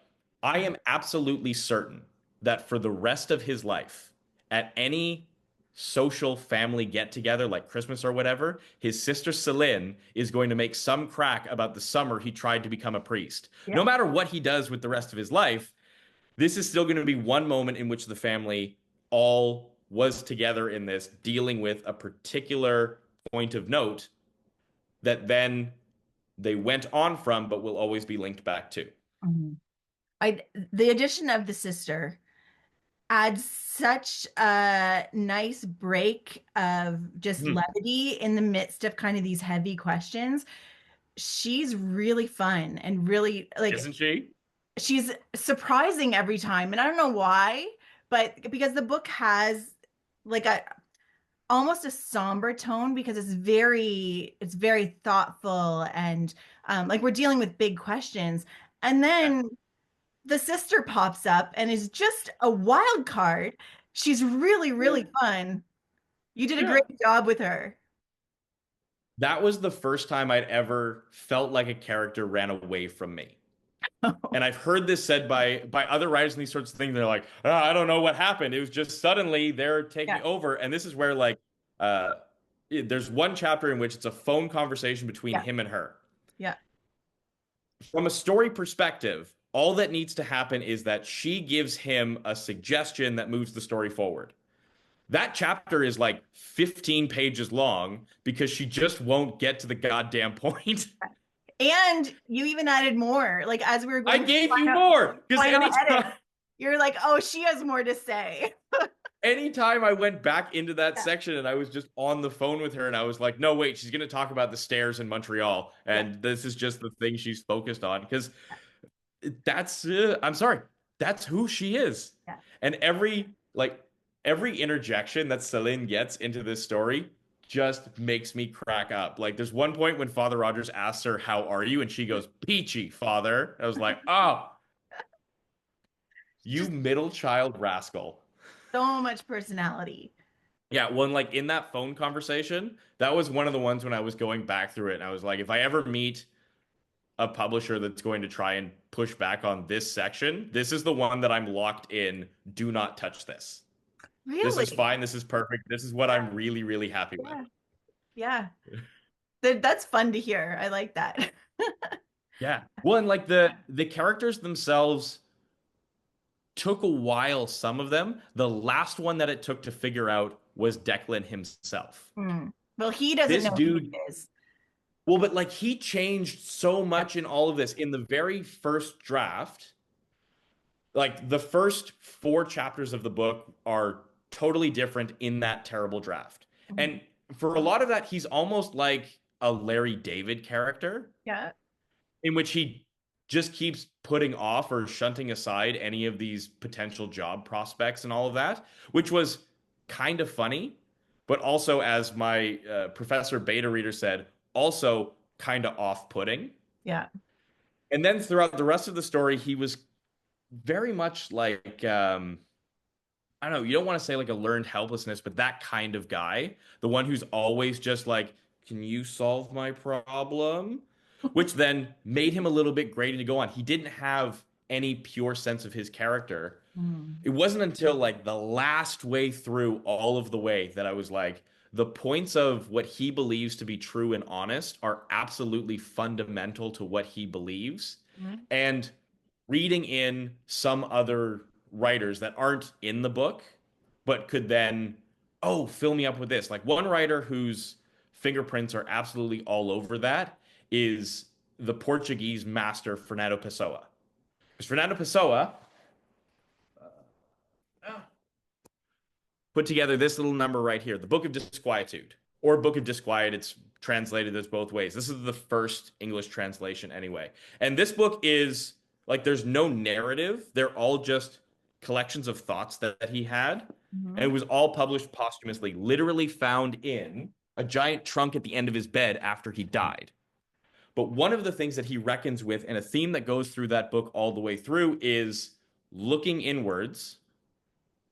S2: I am absolutely certain that for the rest of his life, at any social family get together, like Christmas or whatever, his sister Celine is going to make some crack about the summer he tried to become a priest. No
S1: Yeah.
S2: matter what he does with the rest of his life, this is still going to be one moment in which the family all was together in this, dealing with a particular point of note that then they went on from, but will always be linked back to.
S1: Mhm. I the addition of the sister adds such a nice break of just
S2: Hmm.
S1: levity in the midst of kind of these heavy questions. She's really fun and really like
S2: Isn't she?
S1: she's surprising every time. And I don't know why, but because the book has like a almost a somber tone because it's very thoughtful and like we're dealing with big questions. And
S2: Yeah.
S1: then the sister pops up and is just a wild card. She's really,
S2: Yeah.
S1: really fun. You did a
S2: Yeah.
S1: great job with her.
S2: That was the first time I'd ever felt like a character ran away from me. And I've heard this said by other writers and these sorts of things. They're like, "Oh, I don't know what happened. It was just suddenly they're
S1: Yeah,
S2: taking over." And this is where like uh there's one chapter in which it's a phone conversation between
S1: yeah,
S2: him and her.
S1: yeah.
S2: From a story perspective, all that needs to happen is that she gives him a suggestion that moves the story forward. That chapter is like 15 pages long because she just won't get to the goddamn point.
S1: And you even added more. Like as we were
S2: I
S1: going through
S2: gave you
S1: final,
S2: more because
S1: final edits, you're like, oh, she has more to say.
S2: anytime I went back into that
S1: Yeah,
S2: section and I was just on the phone with her and I was like, no, wait, she's going to talk about the stairs in Montreal.
S1: yeah,
S2: And this is just the thing she's focused on because I'm sorry, that's who she is.
S1: yeah.
S2: And every interjection that Celine gets into this story just makes me crack up. Like there's one point when Father Rogers asks her, "How are you?" and she goes, "Peachy, Father." I was like, "Oh, you
S1: Just
S2: middle child rascal."
S1: so much personality.
S2: Yeah, when like in that phone conversation, that was one of the ones when I was going back through it and I was like, if I ever meet a publisher that's going to try and push back on this section, this is the one that I'm locked in. Do not touch this. This is
S1: Really?
S2: fine. This is perfect. This is what I'm really, really happy with.
S1: Yeah, yeah. That's fun to hear. I like that.
S2: Yeah. Well, and like the characters themselves took a while, some of them. The last one that it took to figure out was Declan himself.
S1: Hmm. Well, he doesn't
S2: This
S1: know who
S2: dude,
S1: he is.
S2: well, but like he changed so
S1: Yeah.
S2: much in all of this. In the very first draft, like the first four chapters of the book are totally different in that terrible draft.
S1: Mhm.
S2: And for a lot of that, he's almost like a Larry David character
S1: Yeah.
S2: in which he just keeps putting off or shunting aside any of these potential job prospects and all of that, which was kind of funny, but also, as my professor beta reader said, also kind of off putting.
S1: Yeah.
S2: And then throughout the rest of the story, he was very much like I don't know, you don't want to say like a learned helplessness, but that kind of guy, the one who's always just like, can you solve my problem? Which then made him a little bit grating to go on. He didn't have any pure sense of his character.
S1: Mm.
S2: It wasn't until like the last way through all of the way that I was like, the points of what he believes to be true and honest are absolutely fundamental to what he believes.
S1: Mm.
S2: And reading in some other writers that aren't in the book, but could then, oh, fill me up with this. Like one writer whose fingerprints are absolutely all over that is the Portuguese master Fernando Pessoa. Because Fernando Pessoa put together this little number right here, the Book of Disquietude, or Book of Disquiet. It's translated as both ways. This is the first English translation, anyway. And this book is like there's no narrative, they're all just collections of thoughts that he had. And
S1: Mhm.
S2: it was all published posthumously, literally found in a giant trunk at the end of his bed after he died. But one of the things that he reckons with, and a theme that goes through that book all the way through, is looking inwards,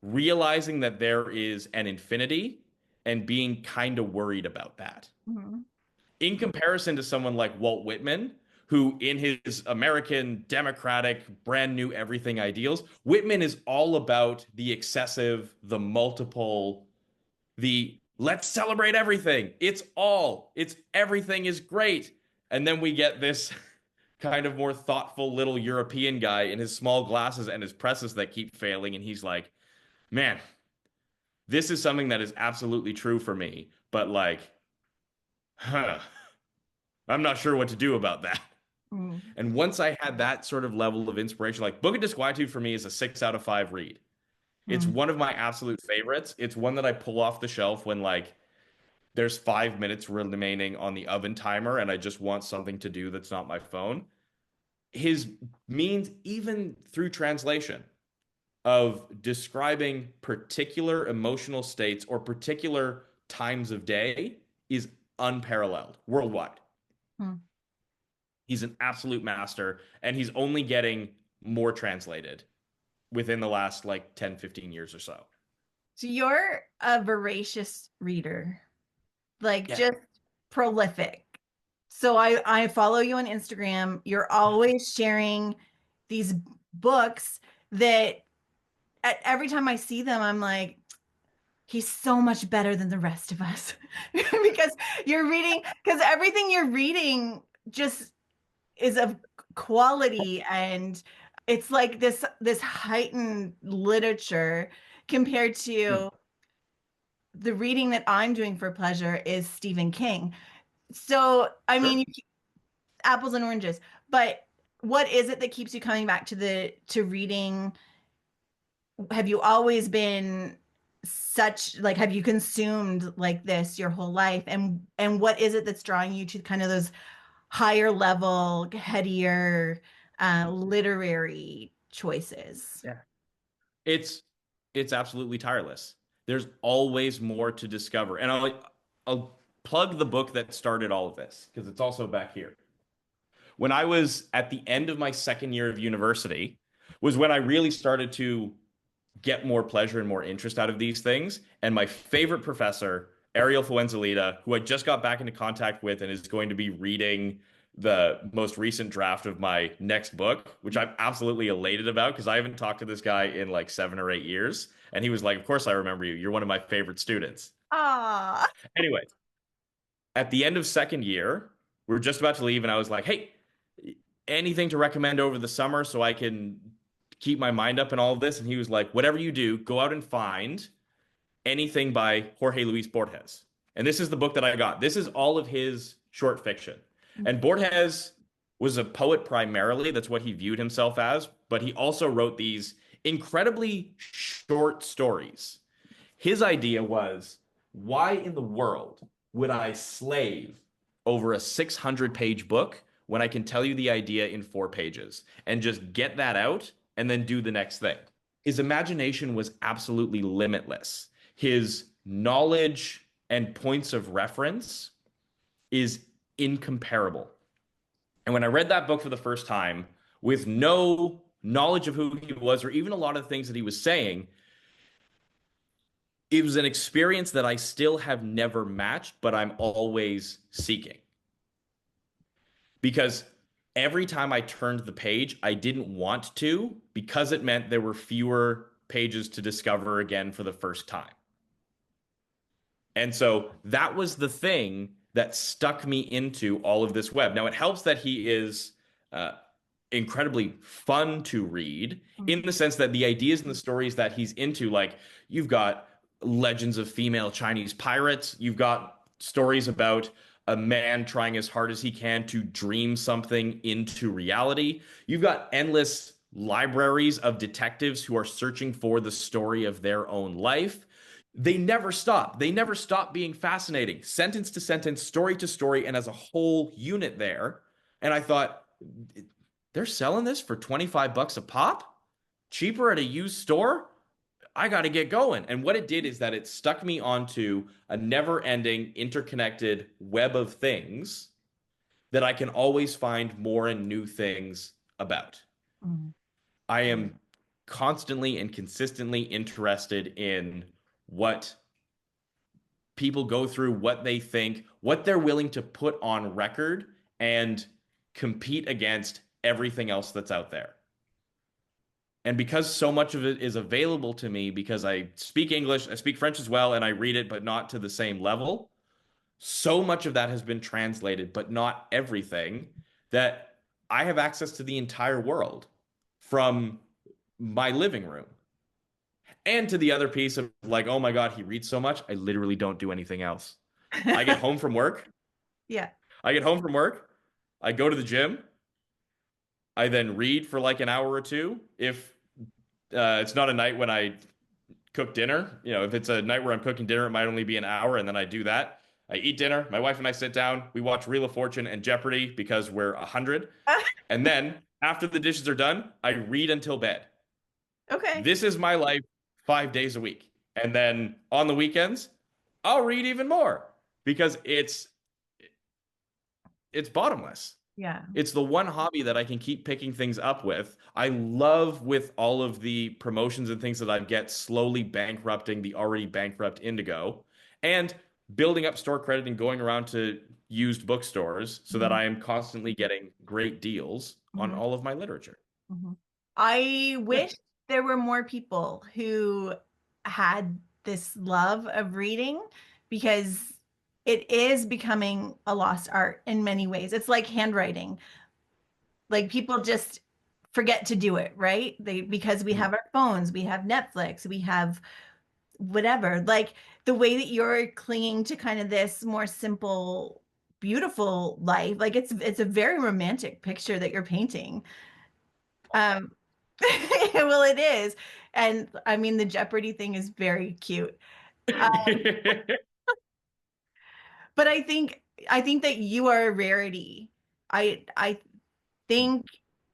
S2: realizing that there is an infinity and being kind of worried about that.
S1: Mhm.
S2: In comparison to someone like Walt Whitman, who in his American democratic brand new everything ideals, Whitman is all about the excessive, the multiple, the let's celebrate everything. It's everything is great. And then we get this kind of more thoughtful little European guy in his small glasses and his presses that keep failing. And he's like, man, this is something that is absolutely true for me, but like, huh, I'm not sure what to do about that.
S1: Mm.
S2: And once I had that sort of level of inspiration, like Book of Disquietude for me is a 6 out of 5 read. It's
S1: Mm.
S2: one of my absolute favorites. It's one that I pull off the shelf when like there's 5 minutes remaining on the oven timer and I just want something to do that's not my phone. His means, even through translation, of describing particular emotional states or particular times of day is unparalleled worldwide.
S1: Mm.
S2: He's an absolute master, and he's only getting more translated within the last like 10, 15 years or so.
S1: So you're a voracious reader, like
S2: Yeah.
S1: just prolific. So I follow you on Instagram. You're always sharing these books that every time I see them, I'm like, he's so much better than the rest of us because you're reading, because everything you're reading just is of quality, and it's like this heightened literature compared
S2: Mm,
S1: to the reading that I'm doing for pleasure is Stephen King. So, I mean,
S2: sure.
S1: apples and oranges, but what is it that keeps you coming back to reading? Have you always been such like have you consumed like this your whole life? And what is it that's drawing you to kind of those higher level, headier literary choices?
S2: Yeah. It's it's absolutely tireless. There's always more to discover. And I'll plug the book that started all of this because it's also back here. When I was at the end of my second year of university was when I really started to get more pleasure and more interest out of these things. And my favorite professor, Ariel Fuenzalida, who I just got back into contact with and is going to be reading the most recent draft of my next book, which I'm absolutely elated about because I haven't talked to this guy in like 7 or 8 years. And he was like, of course I remember you. You're one of my favorite students.
S1: Ah.
S2: Anyway, at the end of second year, we were just about to leave, and I was like, hey, anything to recommend over the summer so I can keep my mind up and all of this? And he was like, whatever you do, go out and find anything by Jorge Luis Borges. And this is the book that I got. This is all of his short fiction. And Borges was a poet primarily. That's what he viewed himself as. But he also wrote these incredibly short stories. His idea was, why in the world would I slave over a 600-page book when I can tell you the idea in 4 pages and just get that out and then do the next thing? His imagination was absolutely limitless. His knowledge and points of reference is incomparable. And when I read that book for the first time with no knowledge of who he was, or even a lot of the things that he was saying, it was an experience that I still have never matched, but I'm always seeking. Because every time I turned the page, I didn't want to, because it meant there were fewer pages to discover again for the first time. And so that was the thing that stuck me into all of this web. Now, it helps that he is uh, incredibly fun to read in the sense that the ideas and the stories that he's into, like you've got legends of female Chinese pirates, you've got stories about a man trying as hard as he can to dream something into reality. You've got endless libraries of detectives who are searching for the story of their own life. They never stop. They never stop being fascinating, sentence to sentence, story to story, and as a whole unit there. And I thought, they're selling this for 25 bucks a pop? Cheaper at a used store? I got to get going. And what it did is that it stuck me onto a never-ending, interconnected web of things that I can always find more and new things about.
S1: Mm.
S2: I am constantly and consistently interested in what people go through, what they think, what they're willing to put on record and compete against everything else that's out there. And because so much of it is available to me, because I speak English, I speak French as well, and I read it, but not to the same level, so much of that has been translated, but not everything, that I have access to the entire world from my living room. And to the other piece of like, oh my God, he reads so much. I literally don't do anything else. I get home from work.
S1: Yeah.
S2: I get home from work. I go to the gym. I then read for like an hour or two. If it's not a night when I cook dinner, if it's a night where I'm cooking dinner, it might only be an hour, and then I do that. I eat dinner. My wife and I sit down. We watch Wheel of Fortune and Jeopardy because we're 100. And then after the dishes are done, I read until bed.
S1: Okay.
S2: This is my life 5 days a week. And then on the weekends, I'll read even more because it's bottomless.
S1: Yeah.
S2: It's the one hobby that I can keep picking things up with. I love with all of the promotions and things that I get slowly bankrupting the already bankrupt Indigo and building up store credit and going around to used bookstores so that
S1: Mhm.
S2: I am constantly getting great deals on
S1: Mhm.
S2: all of my literature.
S1: Mhm. I
S2: Yeah.
S1: wish there were more people who had this love of reading because it is becoming a lost art in many ways. It's like handwriting. Like people just forget to do it, right? Because we have
S2: Mhm.
S1: our phones, we have Netflix, we have whatever. Like the way that you're clinging to kind of this more simple, beautiful life, like it's a very romantic picture that you're painting. Um, well, it is. And I mean, the Jeopardy thing is very cute. Uh, but I think that you are a rarity. I think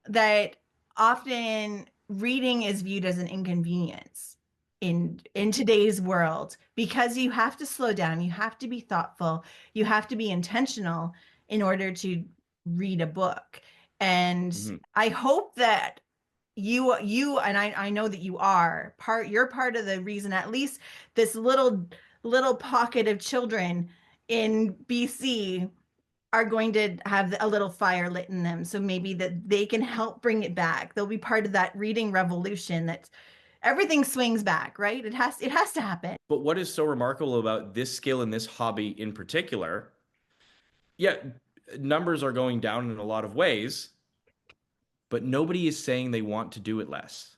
S1: that often reading is viewed as an inconvenience in today's world because you have to slow down, you have to be thoughtful, you have to be intentional in order to read a book. And
S2: Mhm.
S1: I hope that you and I know that you're part of the reason at least this little pocket of children in BC are going to have a little fire lit in them. So maybe that they can help bring it back. They'll be part of that reading revolution that everything swings back, right? It has to happen.
S2: But what is so remarkable about this skill and this hobby in particular? Yeah, numbers are going down in a lot of ways, but nobody is saying they want to do it less,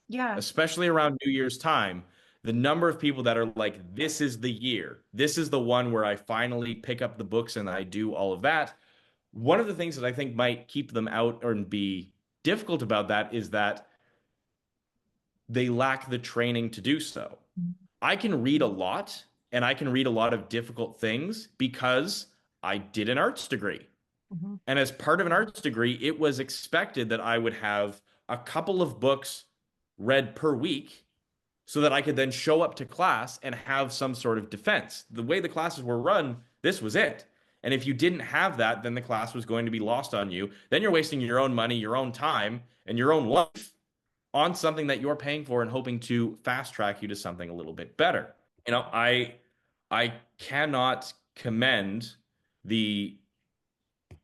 S1: Yeah.
S2: especially around New Year's time. The number of people that are like, this is the year, this is the one where I finally pick up the books and I do all of that. One of the things that I think might keep them out or be difficult about that is that they lack the training to do so. I can read a lot and I can read a lot of difficult things because I did an arts degree.
S1: Mhm.
S2: And as part of an arts degree, it was expected that I would have a couple of books read per week so that I could then show up to class and have some sort of defense. The way the classes were run, this was it. And if you didn't have that, then the class was going to be lost on you. Then you're wasting your own money, your own time, and your own life on something that you're paying for and hoping to fast track you to something a little bit better. You know, I cannot commend the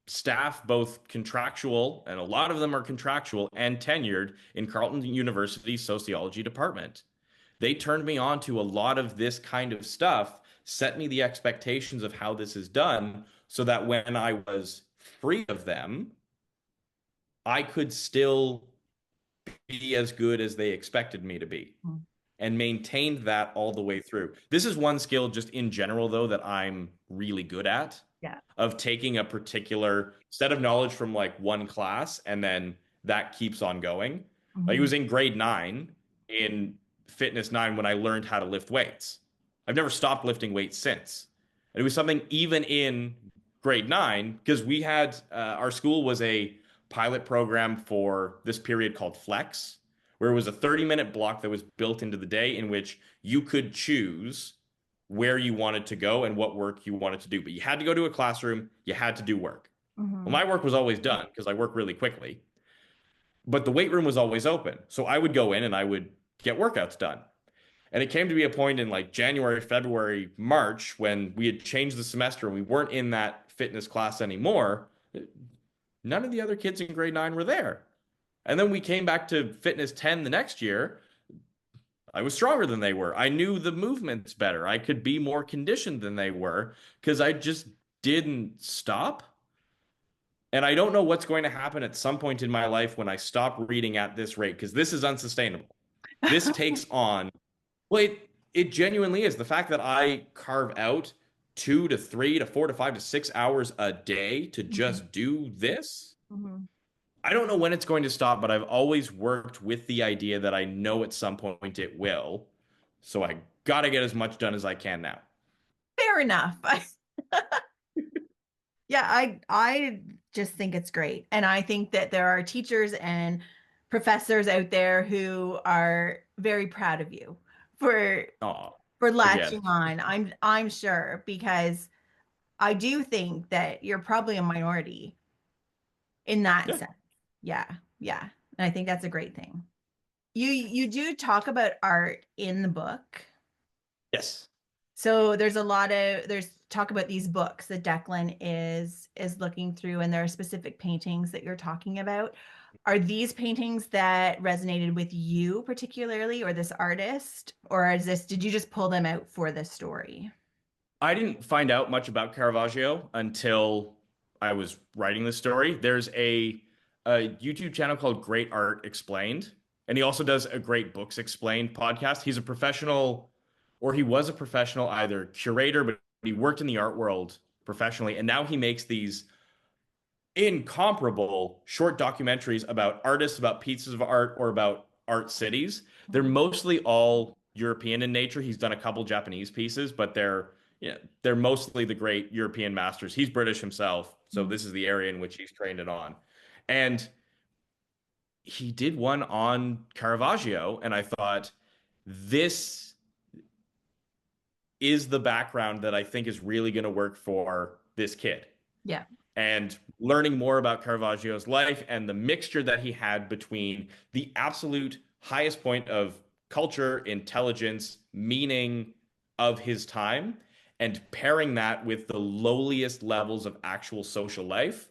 S2: staff, both contractual, and a lot of them are contractual and tenured in Carleton University's sociology department. They turned me on to a lot of this kind of stuff, set me the expectations of how this is done, so that when I was free of them, I could still be as good as they expected me to be
S1: Mm.
S2: and maintained that all the way through. This is one skill just in general, though, that I'm really good at
S1: Yeah.
S2: of taking a particular set of knowledge from like one class and then that keeps on going. Like it
S1: Hmm.
S2: was in grade 9 in fitness 9 when I learned how to lift weights. I've never stopped lifting weights since. And it was something even in grade 9 because we had our school was a pilot program for this period called Flex, where it was a 30-minute block that was built into the day in which you could choose where you wanted to go and what work you wanted to do. But you had to go to a classroom, you had to do work. Well,
S1: Hmm.
S2: my work was always done because I work really quickly, but the weight room was always open. So I would go in and I would get workouts done. And it came to be a point in like January, February, March when we had changed the semester and we weren't in that fitness class anymore. None of the other kids in grade 9 were there. And then we came back to fitness 10 the next year. I was stronger than they were. I knew the movements better. I could be more conditioned than they were because I just didn't stop. And I don't know what's going to happen at some point in my life when I stop reading at this rate because this is unsustainable. This takes on, well, it genuinely is. The fact that I carve out 2 to 3 to 4 to 5 to 6 hours a day to
S1: Hmm.
S2: just do this,
S1: Hmm.
S2: I don't know when it's going to stop, but I've always worked with the idea that I know at some point it will. So I got to get as much done as I can now.
S1: Fair enough. Yeah, I just think it's great. And I think that there are teachers and professors out there who are very proud of you for
S2: Oh, again.
S1: latching on. I'm sure because I do think that you're probably a minority in that
S2: Yeah.
S1: sense. Yeah. Yeah. And I think that's a great thing. You do talk about art in the book.
S2: Yes.
S1: So there's talk about these books that Declan is looking through, and there are specific paintings that you're talking about. Are these paintings that resonated with you particularly, or this artist, or did you just pull them out for this story?
S2: I didn't find out much about Caravaggio until I was writing the story. There's a YouTube channel called Great Art Explained, and he also does a Great Books Explained podcast. He's a professional, or he was a professional, either curator, but he worked in the art world professionally, and now he makes these incomparable short documentaries about artists, about pieces of art, or about art cities. They're
S1: Mhm.
S2: mostly all European in nature. He's done a couple Japanese pieces, but they're mostly the great European masters. He's British himself, so
S1: Mhm.
S2: this is the area in which he's trained it on. And he did one on Caravaggio, and I thought this is the background that I think is really going to work for this kid.
S1: Yeah.
S2: And learning more about Caravaggio's life and the mixture that he had between the absolute highest point of culture, intelligence, meaning of his time, and pairing that with the lowliest levels of actual social life.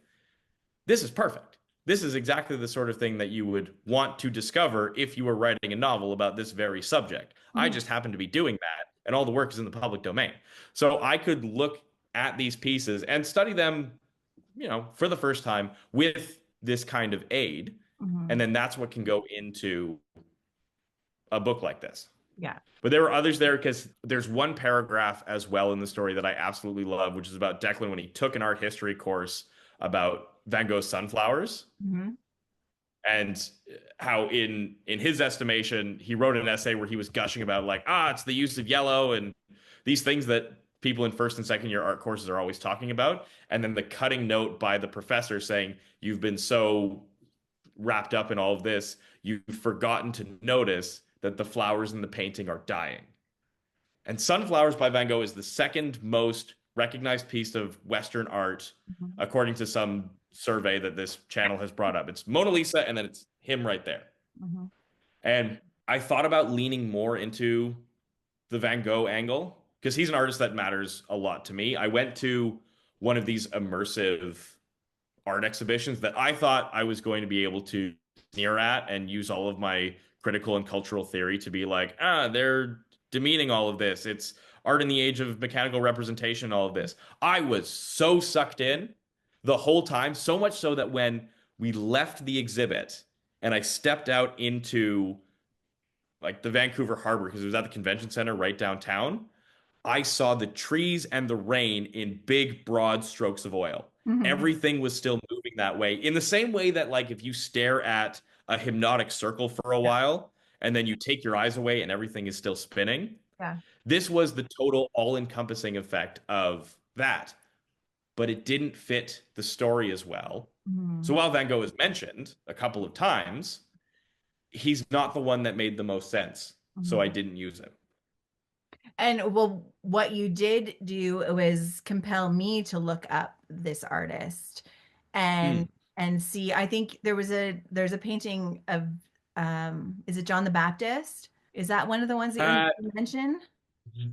S2: This is perfect. This is exactly the sort of thing that you would want to discover if you were writing a novel about this very subject. I
S1: Mhm.
S2: just happen to be doing that, and all the work is in the public domain. So I could look at these pieces and study them, for the first time with this kind of aid. And
S1: Mhm.
S2: then that's what can go into a book like this.
S1: Yeah.
S2: But there were others there because there's one paragraph as well in the story that I absolutely love, which is about Declan when he took an art history course about Van Gogh's sunflowers
S1: Mhm.
S2: and how in his estimation he wrote an essay where he was gushing about like it's the use of yellow and these things that people in first and second year art courses are always talking about, and then the cutting note by the professor saying you've been so wrapped up in all of this you've forgotten to notice that the flowers in the painting are dying. And Sunflowers by Van Gogh is the second most recognized piece of Western art,
S1: Mhm.
S2: according to some survey that this channel has brought up. It's Mona Lisa, and then it's him right there.
S1: Mhm.
S2: And I thought about leaning more into the Van Gogh angle because he's an artist that matters a lot to me. I went to one of these immersive art exhibitions that I thought I was going to be able to sneer at and use all of my critical and cultural theory to be like, they're demeaning all of this. It's art in the age of mechanical representation, all of this. I was so sucked in the whole time, so much so that when we left the exhibit and I stepped out into like the Vancouver Harbor, because it was at the convention center right downtown, I saw the trees and the rain in big, broad strokes of oil.
S1: Mhm.
S2: Everything was still moving that way. In the same way that, like, if you stare at a hypnotic circle for a
S1: Yeah.
S2: while and then you take your eyes away and everything is still spinning,
S1: Yeah.
S2: this was the total all-encompassing effect of that. But it didn't fit the story as well. So
S1: Mhm.
S2: while Van Gogh is mentioned a couple of times, he's not the one that made the most sense. So I
S1: Mhm.
S2: didn't use him.
S1: And well, what you did do was compel me to look up this artist and
S2: Mm.
S1: see. I think there's a painting of is it John the Baptist? Is that one of the ones that
S2: Uh,
S1: you mentioned?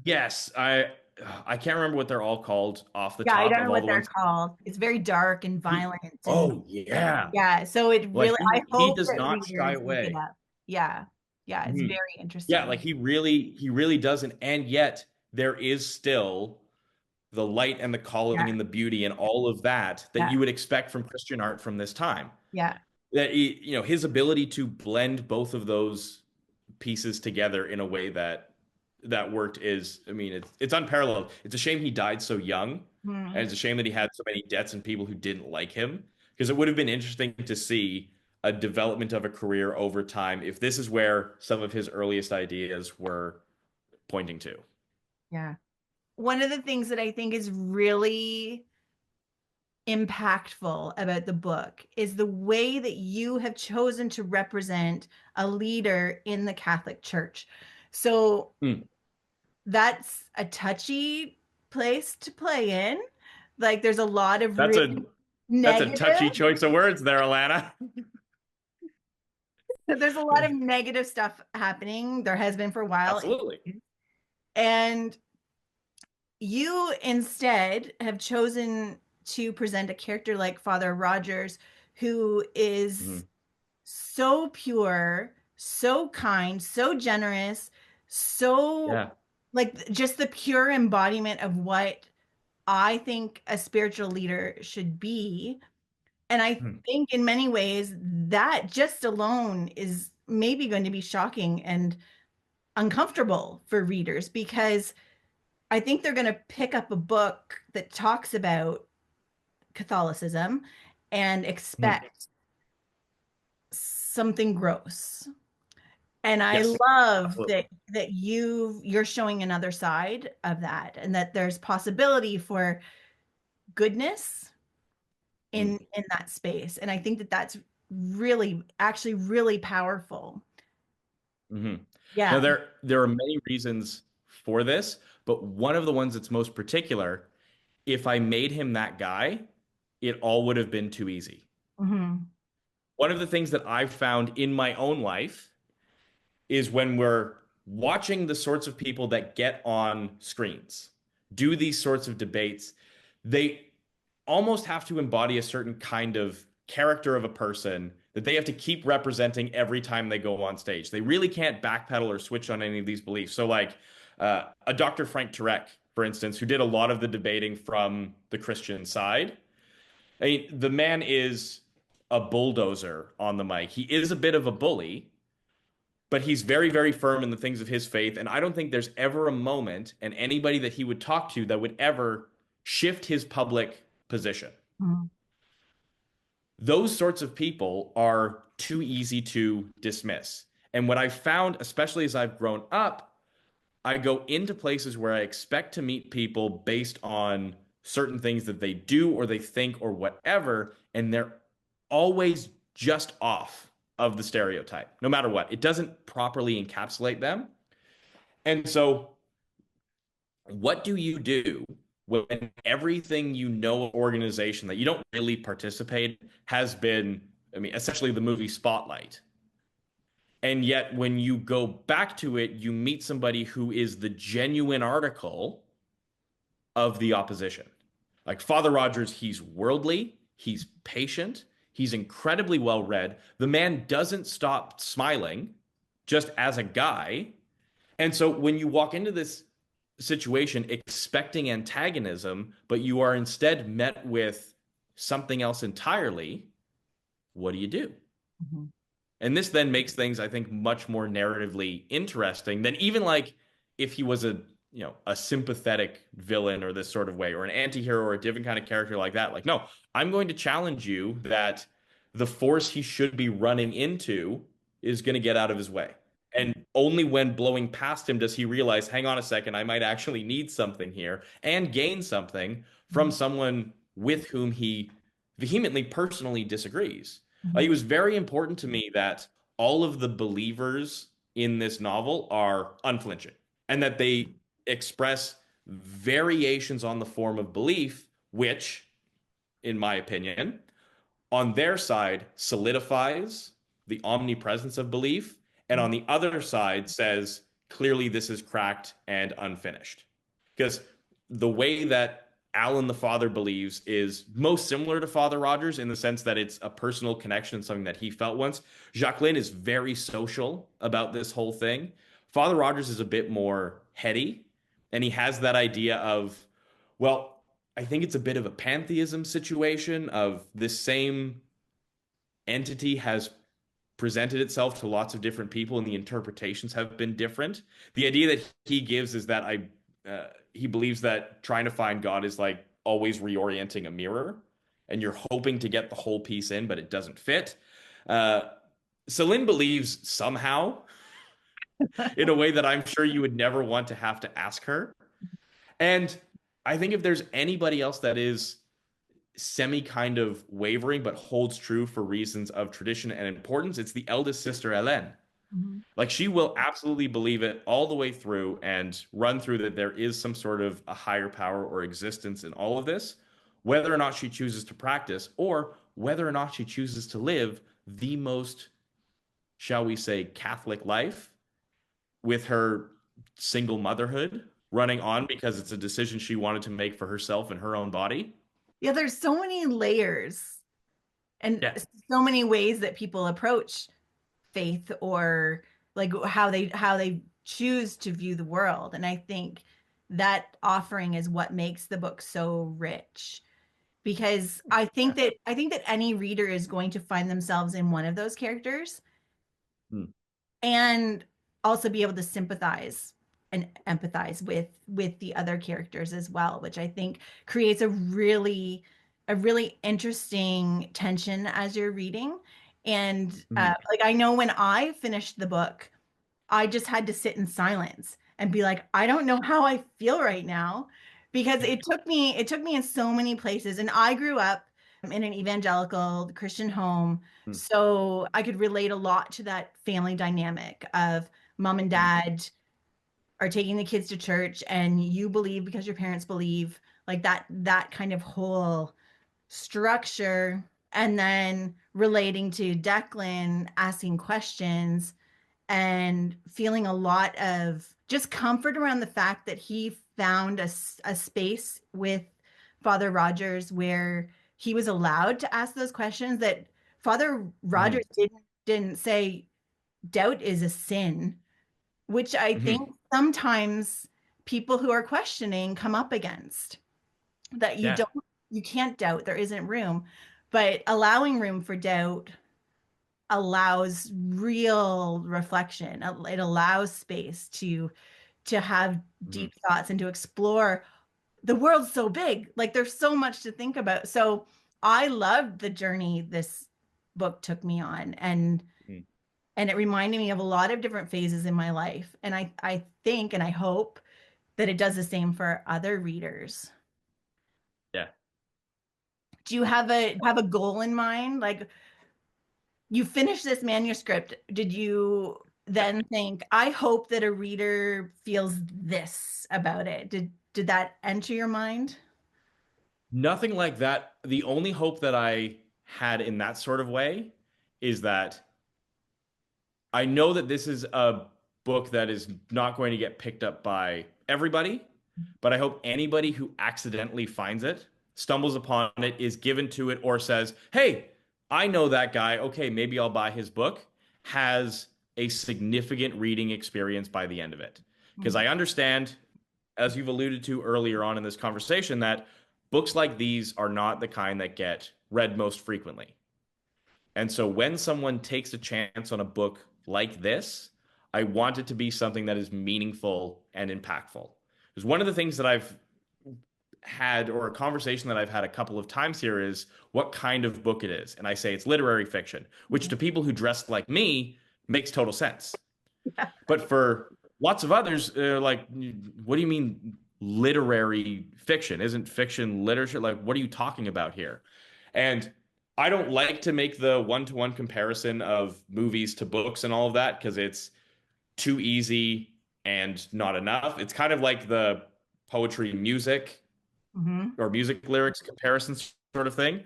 S2: Yes, I can't remember what they're all called off the
S1: Yeah, I
S2: top
S1: don't
S2: of
S1: know
S2: all
S1: what
S2: the
S1: they're
S2: ones.
S1: called. It's very dark and
S2: He,
S1: violent and
S2: oh yeah,
S1: yeah, so it
S2: like
S1: really I
S2: he
S1: hope
S2: does
S1: that
S2: not shy
S1: readers look it
S2: away.
S1: up. Yeah. Yeah, it's
S2: Mhm.
S1: very
S2: Yeah,
S1: interesting.
S2: like he really doesn't, and yet there is still the light and the
S1: Yeah.
S2: calling and the beauty and all of that that
S1: Yeah.
S2: you would expect from Christian art from this time.
S1: Yeah.
S2: That his ability to blend both of those pieces together in a way that worked is, I mean, it's unparalleled. It's a shame he died so young, and
S1: Hmm.
S2: it's a shame that he had so many debts and people who didn't like him, because it would have been interesting to see a development of a career over time if this is where some of his earliest ideas were pointing to.
S1: Yeah. One of the things that I think is really impactful about the book is the way that you have chosen to represent a leader in the Catholic Church. So
S2: Hmm.
S1: that's a touchy place to play in. Like there's a lot of
S2: That's
S1: really
S2: a that's a
S1: negative,
S2: touchy choice of words there, Alana.
S1: there's a lot of negative stuff happening. There has been for a while.
S2: Absolutely.
S1: And you instead have chosen to present a character like Father Rogers, who is
S2: Mhm.
S1: so pure, so kind, so generous, so
S2: Yeah.
S1: like just the pure embodiment of what I think a spiritual leader should be. And I
S2: Hmm.
S1: think in many ways that just alone is maybe going to be shocking and uncomfortable for readers because I think they're going to pick up a book that talks about Catholicism and
S2: Hmm.
S1: expect something gross. And I
S2: Yes.
S1: love
S2: Absolutely.
S1: that you're showing another side of that and that there's possibility for goodness
S2: Hmm.
S1: in that space. And I think that that's really actually really powerful.
S2: Hmm. Now
S1: Yeah.
S2: there are many reasons for this, but one of the ones that's most particular, if I made him that guy, it all would have been too easy.
S1: Hmm.
S2: One of the things that I've found in my own life is when we're watching the sorts of people that get on screens, do these sorts of debates, they almost have to embody a certain kind of character of a person that they have to keep representing every time they go on stage. They really can't backpedal or switch on any of these beliefs. So, like a Dr. Frank Turek, for instance, who did a lot of the debating from the Christian side. I mean, the man is a bulldozer on the mic. He is a bit of a bully, but he's very, very firm in the things of his faith. And I don't think there's ever a moment and anybody that he would talk to that would ever shift his public position.
S1: Hmm.
S2: Those sorts of people are too easy to dismiss. And what I've found, especially as I've grown up, I go into places where I expect to meet people based on certain things that they do or they think or whatever, and they're always just off of the stereotype, no matter what. It doesn't properly encapsulate them. And so, what do you do when everything you know of organization that you don't really participate in has been, I mean, essentially the movie Spotlight? And yet, when you go back to it, you meet somebody who is the genuine article of the opposition. Like Father Rogers, he's worldly, he's patient, he's incredibly well read. The man doesn't stop smiling just as a guy. And so when you walk into this situation expecting antagonism, but you are instead met with something else entirely, what do you do?
S1: Mhm.
S2: And this then makes things, I think, much more narratively interesting than even like if he was a sympathetic villain or this sort of way, or an anti-hero or a different kind of character like that. Like, no, I'm going to challenge you that the force he should be running into is going to get out of his way. And only when blowing past him does he realize, hang on a second, I might actually need something here and gain something from
S1: Mhm.
S2: someone with whom he vehemently personally disagrees. It
S1: Mhm.
S2: was very important to me that all of the believers in this novel are unflinching and that they express variations on the form of belief, which, in my opinion, on their side solidifies the omnipresence of belief, and on the other side says clearly this is cracked and unfinished. Because the way that Alan the father believes is most similar to Father Rogers in the sense that it's a personal connection, something that he felt once. Jacqueline is very social about this whole thing. Father Rogers is a bit more heady, and he has that idea of, well, I think it's a bit of a pantheism situation of this same entity has presented itself to lots of different people and the interpretations have been different. The idea that he gives is that he believes that trying to find God is like always reorienting a mirror and you're hoping to get the whole piece in, but it doesn't fit. Uh, Celine believes somehow in a way that I'm sure you would never want to have to ask her. And I think if there's anybody else that is semi kind of wavering but holds true for reasons of tradition and importance, it's the eldest sister, Hélène.
S1: Mhm.
S2: Like she will absolutely believe it all the way through and run through that there is some sort of a higher power or existence in all of this, whether or not she chooses to practice or whether or not she chooses to live the most, shall we say, Catholic life with her single motherhood running on because it's a decision she wanted to make for herself and her own body.
S1: Yeah, there's so many layers and
S2: Yeah.
S1: so many ways that people approach faith or like how they choose to view the world. And I think that offering is what makes the book so rich because I think that any reader is going to find themselves in one of those characters
S2: Hmm.
S1: and also be able to sympathize and empathize with the other characters as well, which I think creates a really interesting tension as you're reading. And
S2: Mhm.
S1: like I know when I finished the book, I just had to sit in silence and be like, I don't know how I feel right now because it took me in so many places. And I grew up in an evangelical Christian home,
S2: Hmm.
S1: so I could relate a lot to that family dynamic of mom and
S2: Hmm.
S1: dad are taking the kids to church and you believe because your parents believe, like that kind of whole structure, and then relating to Declan asking questions and feeling a lot of just comfort around the fact that he found a space with Father Rogers where he was allowed to ask those questions, that Father
S2: Hmm.
S1: Rogers didn't say doubt is a sin, which I think
S2: Hmm.
S1: sometimes people who are questioning come up against, that
S2: Yeah.
S1: you can't doubt, there isn't room, but allowing room for doubt allows real reflection. It allows space to have
S2: Hmm.
S1: deep thoughts and to explore. The world's so big, like there's so much to think about. So I loved the journey this book took me on,
S2: Hmm.
S1: and it reminded me of a lot of different phases in my life. And I think and I hope that it does the same for other readers.
S2: Yeah.
S1: Do you have a goal in mind? Like, you finished this manuscript, did you then think, I hope that a reader feels this about it? Did that enter your mind?
S2: Nothing like that. The only hope that I had in that sort of way is that I know that this is a book that is not going to get picked up by everybody, but I hope anybody who accidentally finds it, stumbles upon it, is given to it, or says, "Hey, I know that guy. Okay, maybe I'll buy his book," has a significant reading experience by the end of it. Because
S1: Mhm.
S2: I understand, as you've alluded to earlier on in this conversation, that books like these are not the kind that get read most frequently. And so when someone takes a chance on a book like this, I want it to be something that is meaningful and impactful. Because one of the things that I've had, or a conversation that I've had a couple of times here, is what kind of book it is. And I say it's literary fiction, which to people who dress like me makes total sense. But for lots of others, like, what do you mean literary fiction? Isn't fiction literature? Like, what are you talking about here? And I don't like to make the one-to-one comparison of movies to books and all of that because it's too easy and not enough. It's kind of like the poetry music
S1: Mhm.
S2: or music lyrics comparison sort of thing.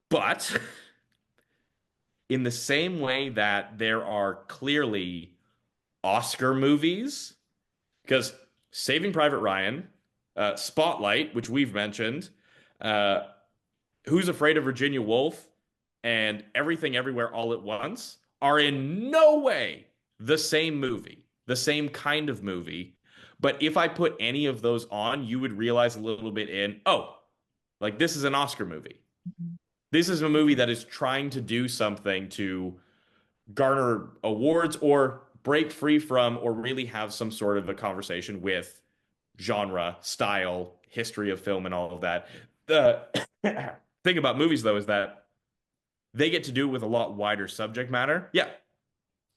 S2: But in the same way that there are clearly Oscar movies, because Saving Private Ryan, Spotlight, which we've mentioned, uh, Who's Afraid of Virginia Woolf, and Everything Everywhere All at Once are in no way the same movie, the same kind of movie. But if I put any of those on, you would realize a little bit oh, like this is an Oscar movie. This is a movie that is trying to do something to garner awards or break free from, or really have some sort of a conversation with genre, style, history of film, and all of that. The thing about movies, though, is that they get to do it with a lot wider subject matter. Yeah,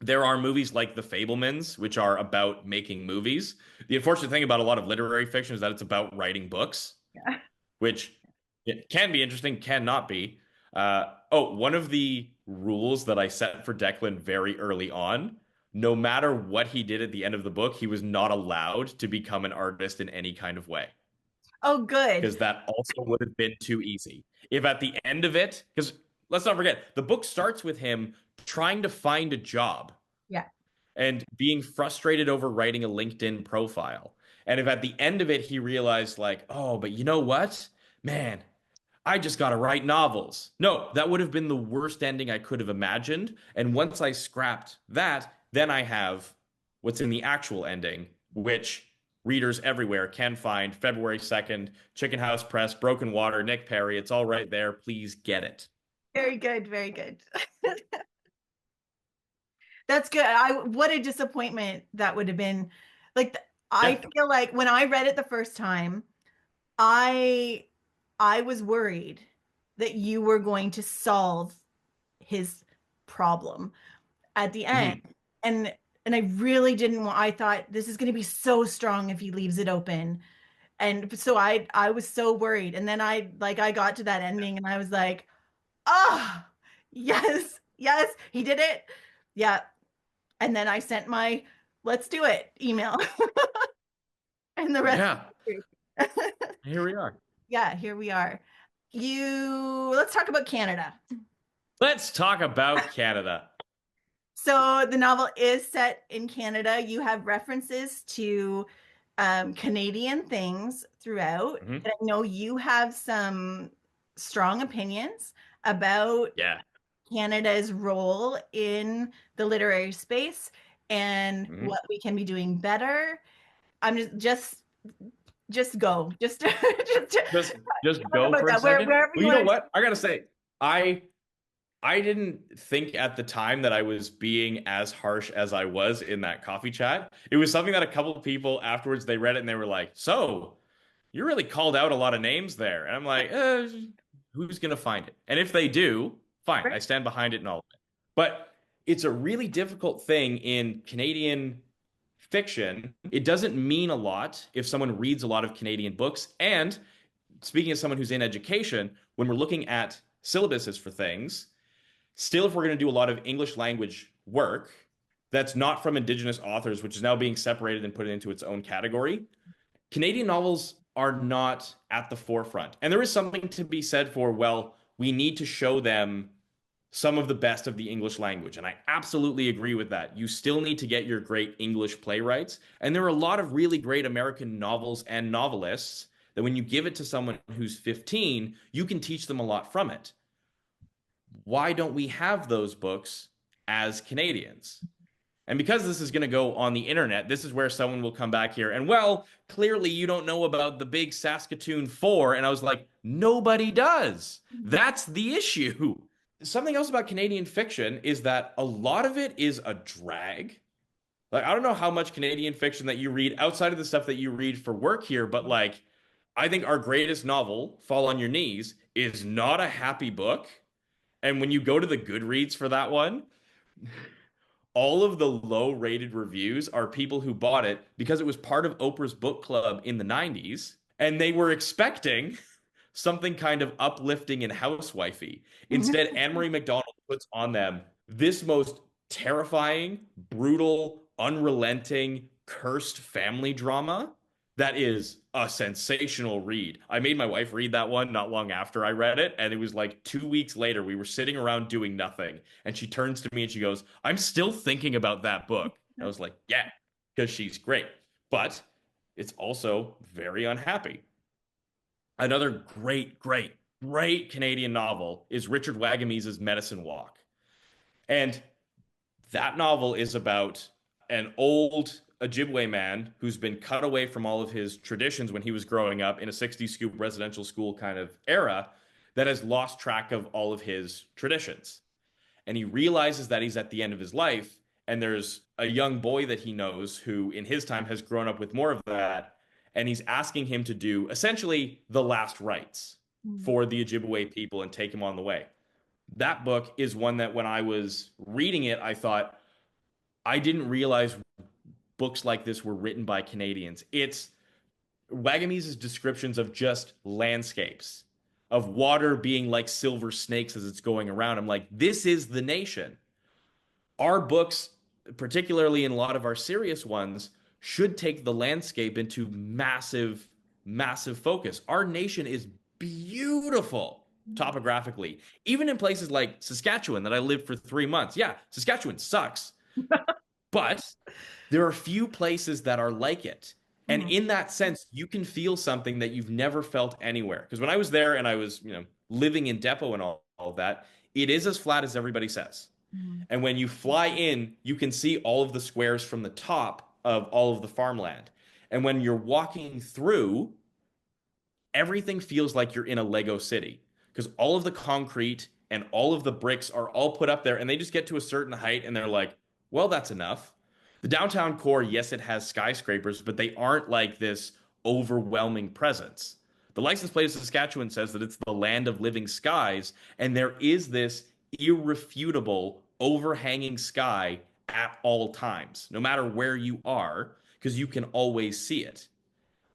S2: there are movies like The Fablemans, which are about making movies. The unfortunate thing about a lot of literary fiction is that it's about writing books,
S1: Yeah.
S2: which it can be interesting, cannot be. One of the rules that I set for Declan very early on, no matter what he did at the end of the book, he was not allowed to become an artist in any kind of way,
S1: Oh, good.
S2: because that also would have been too easy. If at the end of it, because let's not forget, the book starts with him trying to find a job
S1: Yeah.
S2: and being frustrated over writing a LinkedIn profile. And if at the end of it he realized, like, oh, but you know what? Man, I just got to write novels. No, that would have been the worst ending I could have imagined. And once I scrapped that, then I have what's in the actual ending, which readers everywhere can find February 2nd, Chicken House Press, Broken Water, Nick Perry. It's all right there. Please get it.
S1: Very good. Very good. That's good. What a disappointment that would have been. Like, I
S2: Yeah.
S1: feel like when I read it the first time, I I was worried that you were going to solve his problem at the end.
S2: Mhm.
S1: And I really didn't want, I thought this is going to be so strong if he leaves it open. And so I was so worried. And then I got to that ending and I was like, "Ah, yes, yes, he did it." Yeah. And then I sent my "let's do it" email. And the rest
S2: Yeah.
S1: is history.
S2: Here we are.
S1: Yeah, here we are. Let's talk about Canada.
S2: Let's talk about Canada.
S1: So the novel is set in Canada. You have references to Canadian things throughout.
S2: Mhm.
S1: And I know you have some strong opinions about
S2: Yeah.
S1: Canada's role in the literary space and
S2: Mhm.
S1: what we can be doing better. I'm just go. Just
S2: Just just
S1: talk
S2: go
S1: about
S2: for a
S1: that.
S2: second.
S1: Wherever
S2: Well,
S1: you
S2: you know
S1: want to.
S2: what? I gotta say, I didn't think at the time that I was being as harsh as I was in that coffee chat. It was something that a couple of people afterwards, they read it and they were like, "So, you really called out a lot of names there." And I'm like, who's gonna find it? And if they do, fine, I stand behind it and all of it. But it's a really difficult thing in Canadian fiction. It doesn't mean a lot if someone reads a lot of Canadian books. And speaking as someone who's in education, when we're looking at syllabuses for things, still, if we're going to do a lot of English language work that's not from Indigenous authors, which is now being separated and put into its own category, Canadian novels are not at the forefront. And there is something to be said for, well, we need to show them some of the best of the English language. And I absolutely agree with that. You still need to get your great English playwrights. And there are a lot of really great American novels and novelists that when you give it to someone who's 15, you can teach them a lot from it. Why don't we have those books as Canadians? And because this is going to go on the internet, this is where someone will come back here and, well, clearly you don't know about the big Saskatoon Four. And I was like, nobody does. That's the issue. Something else about Canadian fiction is that a lot of it is a drag. Like, I don't know how much Canadian fiction that you read outside of the stuff that you read for work here, but like, I think our greatest novel, Fall on Your Knees, is not a happy book. And when you go to the Goodreads for that one, all of the low rated reviews are people who bought it because it was part of Oprah's book club in the 90s and they were expecting something kind of uplifting and housewifey. Instead, Anne Marie MacDonald puts on them this most terrifying, brutal, unrelenting, cursed family drama that is a sensational read. I made my wife read that one not long after I read it, and it was like 2 weeks later. We were sitting around doing nothing, and she turns to me and she goes, "I'm still thinking about that book." I was like, "Yeah," because she's great, but it's also very unhappy. Another great Canadian novel is Richard Wagamese's Medicine Walk. And that novel is about an old Ojibwe man who's been cut away from all of his traditions when he was growing up in a 60s scoop residential school kind of era that has lost track of all of his traditions. And he realizes that he's at the end of his life. And there's a young boy that he knows who, in his time, has grown up with more of that. And he's asking him to do essentially the last rites for the Ojibwe people and take him on the way. That book is one that when I was reading it, I thought, I didn't realize books like this were written by Canadians. It's Wagamese's descriptions of just landscapes, of water being like silver snakes as it's going around. I'm like, this is the nation. Our books, particularly in a lot of our serious ones, should take the landscape into massive, massive focus. Our nation is beautiful topographically, even in places like Saskatchewan that I lived for 3 months. Yeah, Saskatchewan sucks, but there are few places that are like it. And in that sense, you can feel something that you've never felt anywhere. Because when I was there and I was, living in Depot and all of that, it is as flat as everybody says. And when you fly in, you can see all of the squares from the top of all of the farmland. And when you're walking through, everything feels like you're in a Lego city because all of the concrete and all of the bricks are all put up there and they just get to a certain height and they're like, well, that's enough. The downtown core, yes, it has skyscrapers, but they aren't like this overwhelming presence. The license plate of Saskatchewan says that it's the land of living skies, and there is this irrefutable overhanging sky at all times, no matter where you are, because you can always see it.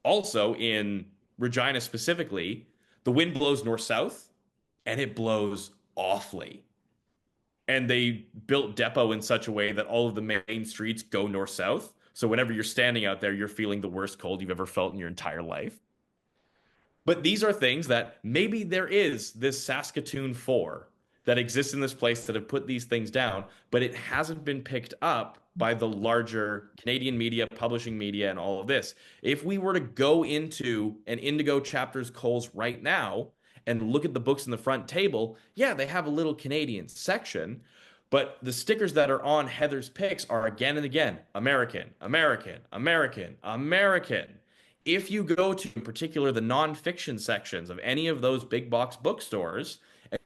S2: Also, in Regina specifically, the wind blows north south and it blows awfully. And they built Depot in such a way that all of the main streets go north south. So whenever you're standing out there, you're feeling the worst cold you've ever felt in your entire life. But these are things that maybe there is this Saskatoon 4 that exists in this place that have put these things down, but it hasn't been picked up by the larger Canadian media, publishing media, and all of this. If we were to go into an Indigo Chapters Coles right now and look at the books in the front table, yeah, they have a little Canadian section, but the stickers that are on Heather's picks are again and again American, American, American, American. If you go to, in particular, the nonfiction sections of any of those big box bookstores,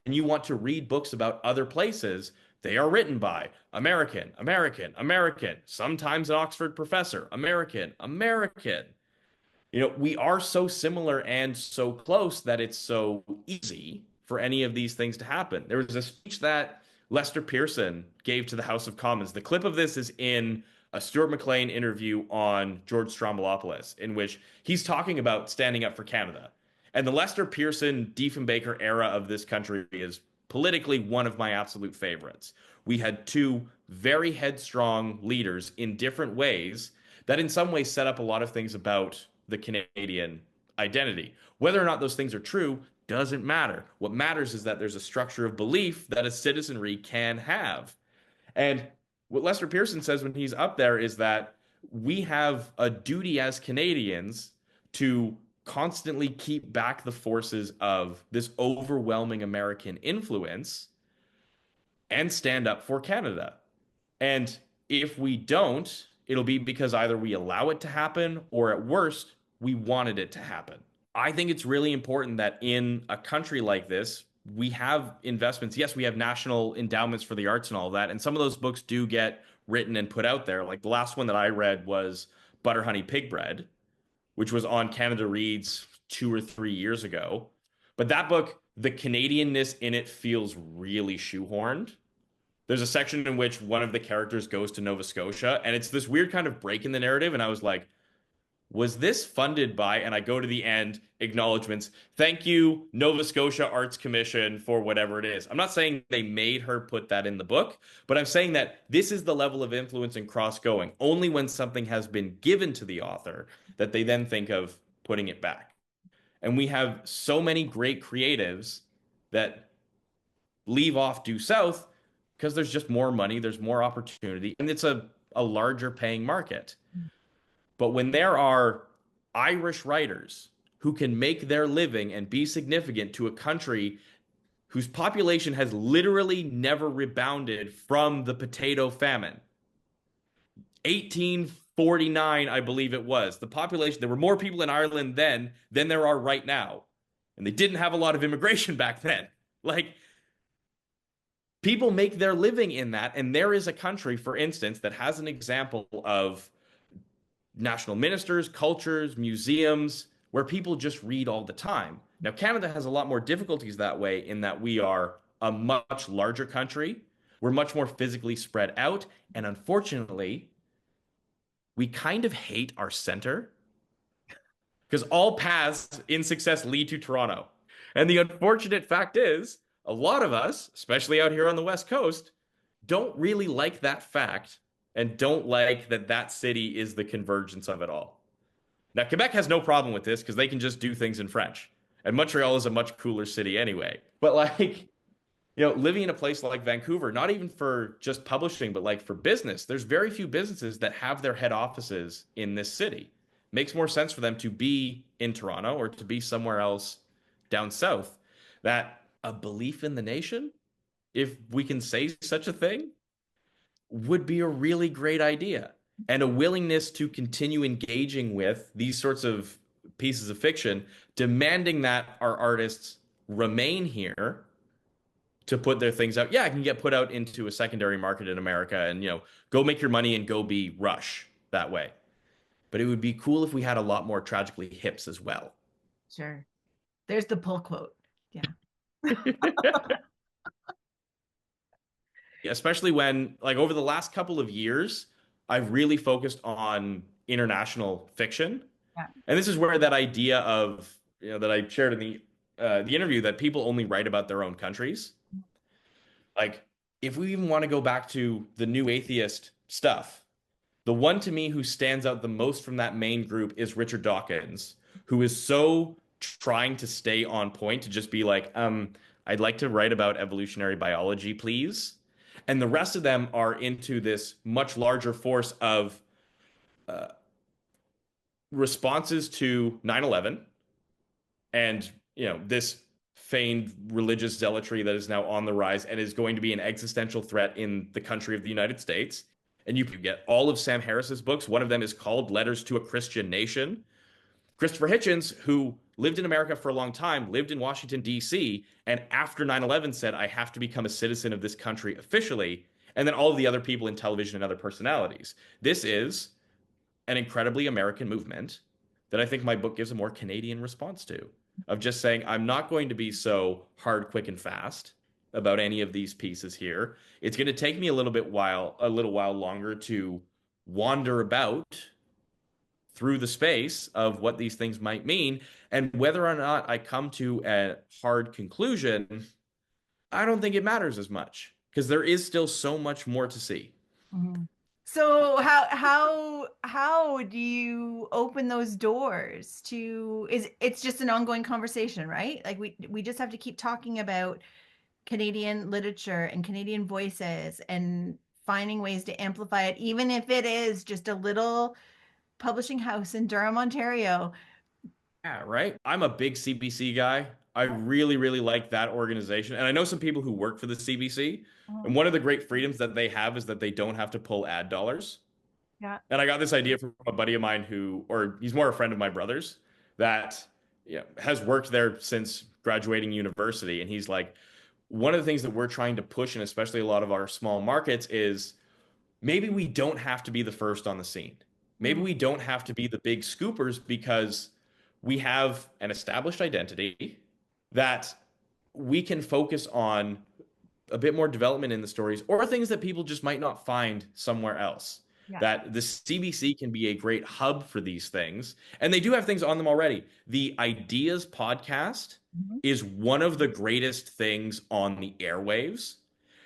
S2: and you want to read books about other places, they are written by American, American, American, sometimes an Oxford professor, American, American. We are so similar and so close that it's so easy for any of these things to happen. There was a speech that Lester Pearson gave to the House of Commons. The clip of this is in a Stuart McLean interview on George Stroumboulopoulos, in which he's talking about standing up for Canada. And the Lester Pearson, Diefenbaker era of this country is politically one of my absolute favorites. We had two very headstrong leaders in different ways that in some ways set up a lot of things about the Canadian identity. Whether or not those things are true Doesn't matter. What matters is that there's a structure of belief that a citizenry can have. And what Lester Pearson says when he's up there is that we have a duty as Canadians to constantly keep back the forces of this overwhelming American influence and stand up for Canada. And if we don't, it'll be because either we allow it to happen or at worst, we wanted it to happen. I think it's really important that in a country like this, we have investments. Yes, we have national endowments for the arts and all of that. And some of those books do get written and put out there. Like the last one that I read was Butter Honey Pig Bread, which was on Canada Reads 2 or 3 years ago. But that book, the Canadianness in it feels really shoehorned. There's a section in which one of the characters goes to Nova Scotia, and it's this weird kind of break in the narrative. And I was like, was this funded by, and I go to the end, acknowledgments, thank you, Nova Scotia Arts Commission, for whatever it is. I'm not saying they made her put that in the book, but I'm saying that this is the level of influence and cross-going. Only when something has been given to the author that they then think of putting it back. And we have so many great creatives that leave off due south because there's just more money, there's more opportunity, and it's a larger paying market. But when there are Irish writers who can make their living and be significant to a country whose population has literally never rebounded from the potato famine, 1849, I believe it was, the population, there were more people in Ireland then than there are right now. And they didn't have a lot of immigration back then. Like, people make their living in that. And there is a country, for instance, that has an example of national ministers, cultures, museums, where people just read all the time. Now, Canada has a lot more difficulties that way in that we are a much larger country. We're much more physically spread out. And unfortunately, we kind of hate our center because all paths in success lead to Toronto. And the unfortunate fact is, a lot of us, especially out here on the West Coast, don't really like that fact and don't like that that city is the convergence of it all. Now, Quebec has no problem with this because they can just do things in French. And Montreal is a much cooler city anyway. But like, living in a place like Vancouver, not even for just publishing, but like for business, there's very few businesses that have their head offices in this city. Makes more sense for them to be in Toronto or to be somewhere else down south. That a belief in the nation, if we can say such a thing, would be a really great idea. And a willingness to continue engaging with these sorts of pieces of fiction, demanding that our artists remain here to put their things out. Yeah, it can get put out into a secondary market in America and, go make your money and go be Rush that way. But it would be cool if we had a lot more Tragically Hips as well.
S1: Sure. There's the pull quote. Yeah.
S2: Especially when, like, over the last couple of years, I've really focused on international fiction.
S1: Yeah.
S2: And this is where that idea of, that I shared in the interview, that people only write about their own countries. Like, if we even want to go back to the new atheist stuff, the one to me who stands out the most from that main group is Richard Dawkins, who is so trying to stay on point to just be like, I'd like to write about evolutionary biology, please. And the rest of them are into this much larger force of responses to 9/11 and, this feigned religious zealotry that is now on the rise and is going to be an existential threat in the country of the United States. And you get all of Sam Harris's books. One of them is called Letters to a Christian Nation. Christopher Hitchens, who lived in America for a long time, lived in Washington, D.C., and after 9/11 said, I have to become a citizen of this country officially. And then all of the other people in television and other personalities. This is an incredibly American movement that I think my book gives a more Canadian response to, of just saying, I'm not going to be so hard, quick, and fast about any of these pieces here. It's going to take me a little while longer to wander about through the space of what these things might mean. And whether or not I come to a hard conclusion, I don't think it matters as much because there is still so much more to see.
S1: Mm-hmm. So how do you open those doors to is it's just an ongoing conversation, right? Like we just have to keep talking about Canadian literature and Canadian voices and finding ways to amplify it, even if it is just a little publishing house in Durham, Ontario.
S2: Yeah, right. I'm a big CBC guy. I really, really like that organization. And I know some people who work for the CBC. And
S1: Mhm.
S2: one of the great freedoms that they have is that they don't have to pull ad dollars.
S1: Yeah.
S2: And I got this idea from a buddy of mine who, or he's more a friend of my brother's, that has worked there since graduating university. And he's like, one of the things that we're trying to push, and especially a lot of our small markets, is maybe we don't have to be the first on the scene. Maybe
S1: Mhm.
S2: we don't have to be the big scoopers because we have an established identity that we can focus on a bit more development in the stories or things that people just might not find somewhere else.
S1: Yeah.
S2: That the CBC can be a great hub for these things. And they do have things on them already. The Ideas podcast
S1: Mhm.
S2: is one of the greatest things on the airwaves.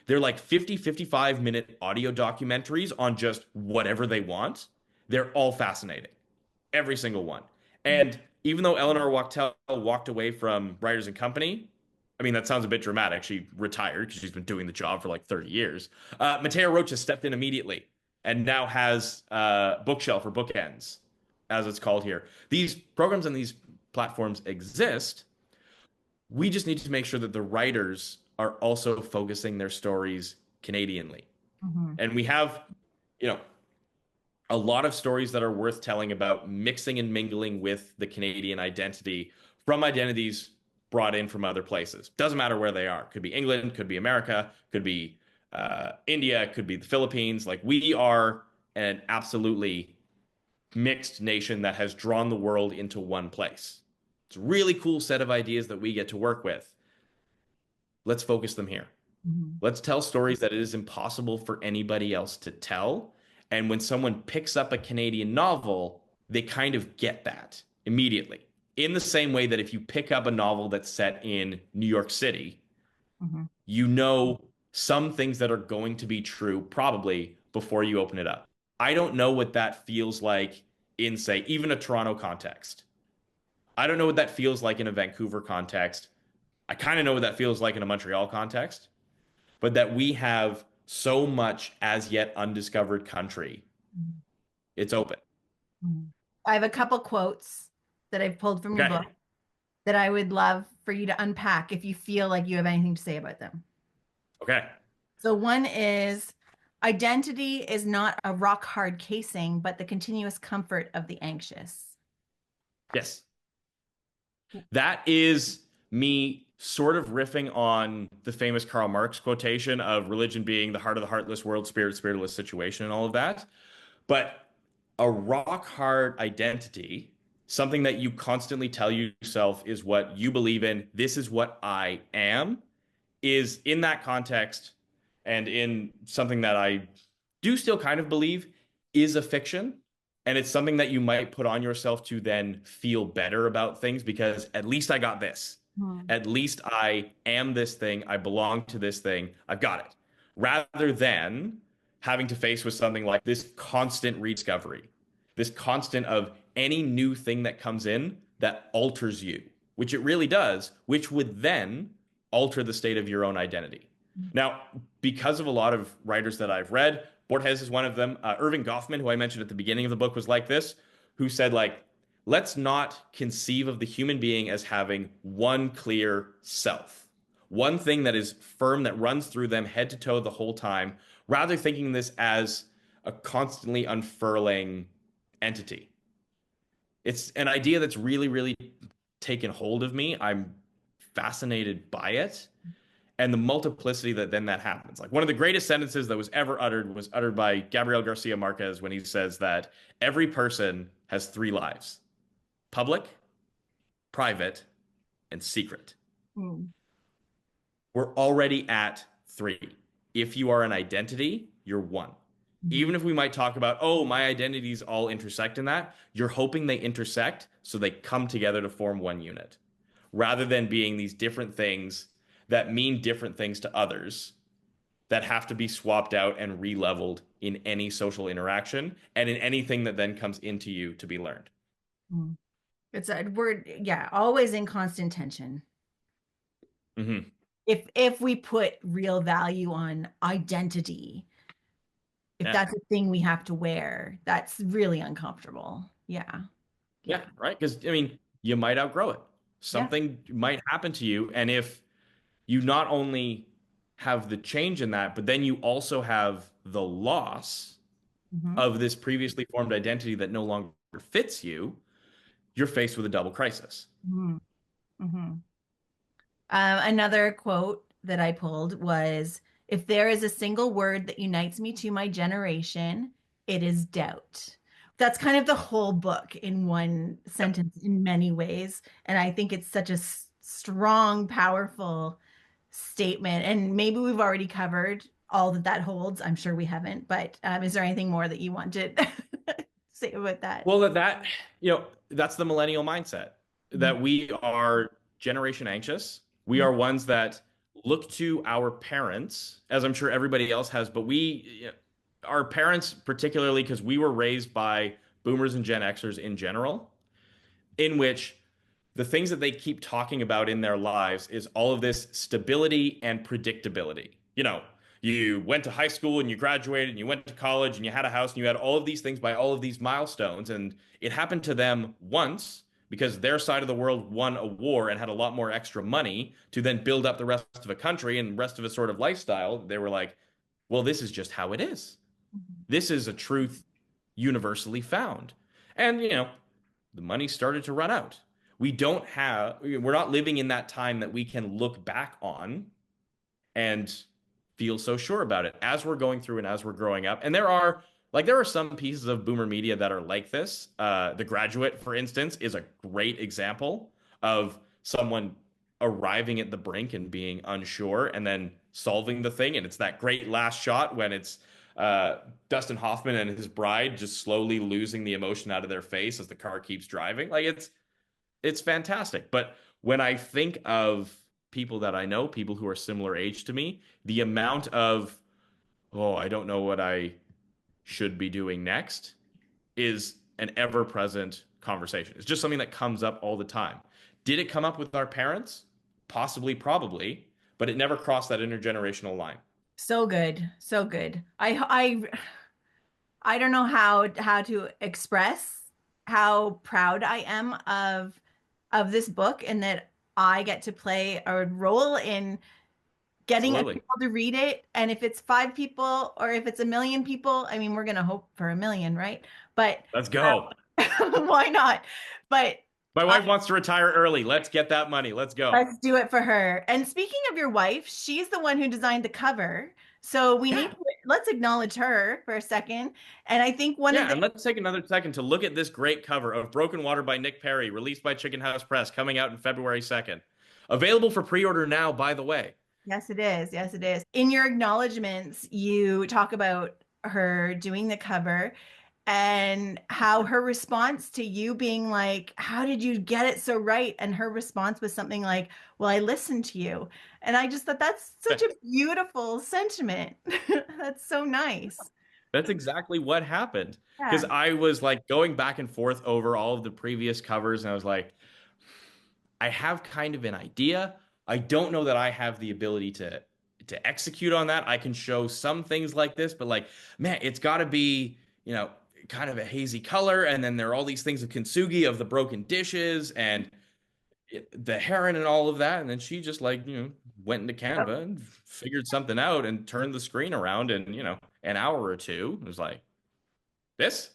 S2: They're like 50, 55-minute audio documentaries on just whatever they want. They're all fascinating, every single one. And even though Eleanor Wachtel walked away from Writers and Company, I mean, that sounds a bit dramatic. She retired because she's been doing the job for like 30 years. Mateo Rocha stepped in immediately and now has Bookshelf or Bookends, as it's called here. These programs and these platforms exist. We just need to make sure that the writers are also focusing their stories Canadianly.
S1: Mhm.
S2: And we have, you know, a lot of stories that are worth telling about mixing and mingling with the Canadian identity from identities brought in from other places. Doesn't matter where they are. Could be England, could be America, could be India, could be the Philippines. Like we are an absolutely mixed nation that has drawn the world into one place. It's a really cool set of ideas that we get to work with. Let's focus them here.
S1: Mhm.
S2: Let's tell stories that it is impossible for anybody else to tell. And when someone picks up a Canadian novel, they kind of get that immediately. In the same way that if you pick up a novel that's set in New York City,
S1: Mhm.
S2: you know some things that are going to be true probably before you open it up. I don't know what that feels like in, say, even a Toronto context. I don't know what that feels like in a Vancouver context. I kind of know what that feels like in a Montreal context, but that we have so much as yet undiscovered country.
S1: Mhm.
S2: It's open.
S1: Mhm. I have a couple quotes that I've pulled from your
S2: Okay.
S1: book that I would love for you to unpack if you feel like you have anything to say about them.
S2: Okay.
S1: So one is identity is not a rock hard casing, but the continuous comfort of the anxious.
S2: Yes. That is me sort of riffing on the famous Karl Marx quotation of religion being the heart of the heartless world, spirit, spiritless situation, and all of that. But a rock hard identity, something that you constantly tell yourself is what you believe in, this is what I am, is in that context and in something that I do still kind of believe is a fiction. And it's something that you might put on yourself to then feel better about things because at least I got this.
S1: Hmm.
S2: At least I am this thing. I belong to this thing. I've got it. Rather than having to face with something like this constant rediscovery, this constant of any new thing that comes in that alters you, which it really does, which would then alter the state of your own identity. Now, because of a lot of writers that I've read, Borges is one of them. Irving Goffman, who I mentioned at the beginning of the book, was like this, who said, like, let's not conceive of the human being as having one clear self, one thing that is firm, that runs through them head to toe the whole time, rather thinking this as a constantly unfurling entity. It's an idea that's really, really taken hold of me. I'm fascinated by it and the multiplicity that then that happens. Like one of the greatest sentences that was uttered by Gabriel Garcia Marquez when he says that every person has three lives: public, private, and secret.
S1: Hmm.
S2: We're already at three. If you are an identity, you're one.
S1: Mhm.
S2: Even if we might talk about, oh, my identities all intersect in that, you're hoping they intersect so they come together to form one unit rather than being these different things that mean different things to others. that have to be swapped out and re-leveled in any social interaction and in anything that then comes into you to be learned.
S1: Mm. It's a word, yeah, always in constant tension.
S2: Hmm.
S1: If we put real value on identity, if
S2: Yeah.
S1: that's a thing we have to wear, that's really uncomfortable. Yeah.
S2: Yeah,
S1: Yeah.
S2: right. Because I mean, you might outgrow it.
S1: Yeah.
S2: Something might happen to you, and if you not only have the change in that, but then you also have the loss
S1: Hmm.
S2: of this previously formed identity that no longer fits you, you're faced with a double crisis.
S1: Hmm. Hmm. Another quote that I pulled was, "If there is a single word that unites me to my generation, it is doubt." That's kind of the whole book in one
S2: Yep.
S1: sentence in many ways. And I think it's such a strong, powerful statement. And maybe we've already covered all that that holds. I'm sure we haven't, but is there anything more that you want to say about that?
S2: Well, that's the millennial mindset that we are generation anxious. We
S1: Mhm.
S2: are ones that look to our parents, as I'm sure everybody else has, but our parents, particularly because we were raised by boomers and Gen Xers in general, in which the things that they keep talking about in their lives is all of this stability and predictability. You went to high school and you graduated and you went to college and you had a house and you had all of these things by all of these milestones. And it happened to them once because their side of the world won a war and had a lot more extra money to then build up the rest of a country and rest of a sort of lifestyle. They were like, well, this is just how it is.
S1: Mhm.
S2: This is a truth universally found. And, the money started to run out. We're not living in that time that we can look back on and feel so sure about it as we're going through and as we're growing up. And there are some pieces of boomer media that are like this. The Graduate, for instance, is a great example of someone arriving at the brink and being unsure and then solving the thing. And it's that great last shot when it's Dustin Hoffman and his bride just slowly losing the emotion out of their face as the car keeps driving. Like it's fantastic. But when I think of people that I know, people who are similar age to me, the amount of, oh, I don't know what I should be doing next is an ever present conversation. It's just something that comes up all the time. Did it come up with our parents? Possibly, probably, but it never crossed that intergenerational line.
S1: So good. So good. I don't know how to express how proud I am of this book and that I get to play a role in getting
S2: Absolutely.
S1: people to read it. And if it's 5 people or if it's a million people, I mean, we're gonna hope for a million, right? But
S2: Let's go.
S1: why not? But
S2: My
S1: I,
S2: wife wants to retire early. Let's get that money. Let's go.
S1: let's do it for her. And speaking of your wife, she's the one who designed the cover. So we need
S2: Yeah.
S1: to let's acknowledge her for a second. And I think one of
S2: Yeah,
S1: the
S2: and let's take another second to look at this great cover of Broken Water by Nick Perry, released by Chicken House Press, coming out in February 2nd. Available for pre-order now, by the way.
S1: Yes, it is. Yes, it is. In your acknowledgments, you talk about her doing the cover and how her response to you being like, "How did you get it so right?" And her response was something like, "Well, I listened to you." And I just thought that's such a beautiful sentiment. That's so nice.
S2: That's exactly what happened. Because
S1: Yeah.
S2: I was like going back and forth over all of the previous covers, and I was like, I have kind of an idea. I don't know that I have the ability to execute on that. I can show some things like this, but like, man, it's got to be, kind of a hazy color, and then there are all these things of kintsugi of the broken dishes and the heron and all of that. And then she just like, went into Canva and figured something out and turned the screen around in, an hour or two. It was like, this?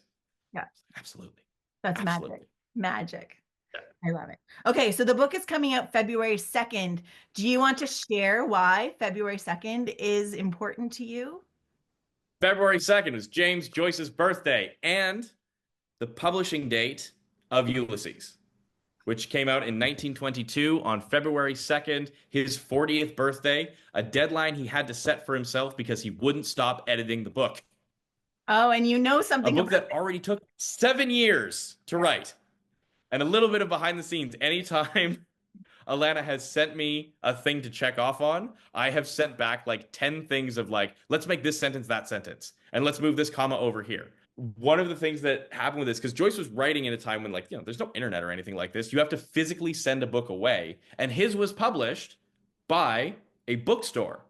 S1: Yeah.
S2: Absolutely.
S1: That's magic.
S2: Absolutely.
S1: Magic.
S2: Yeah.
S1: I love it. Okay, so the book is coming out February 2nd. Do you want to share why February 2nd is important to you?
S2: February 2nd is James Joyce's birthday and the publishing date of Ulysses, which came out in 1922 on February 2nd, his 40th birthday, a deadline he had to set for himself because he wouldn't stop editing the book.
S1: Oh, and you know
S2: A
S1: something
S2: book
S1: about
S2: that already took 7 years to write. And a little bit of behind the scenes. Anytime Alana has sent me a thing to check off on, I have sent back like 10 things of like, let's make this sentence that sentence, and let's move this comma over here. One of the things that happened with this, because Joyce was writing in a time when, like, there's no internet or anything like this. You have to physically send a book away. And his was published by a bookstore,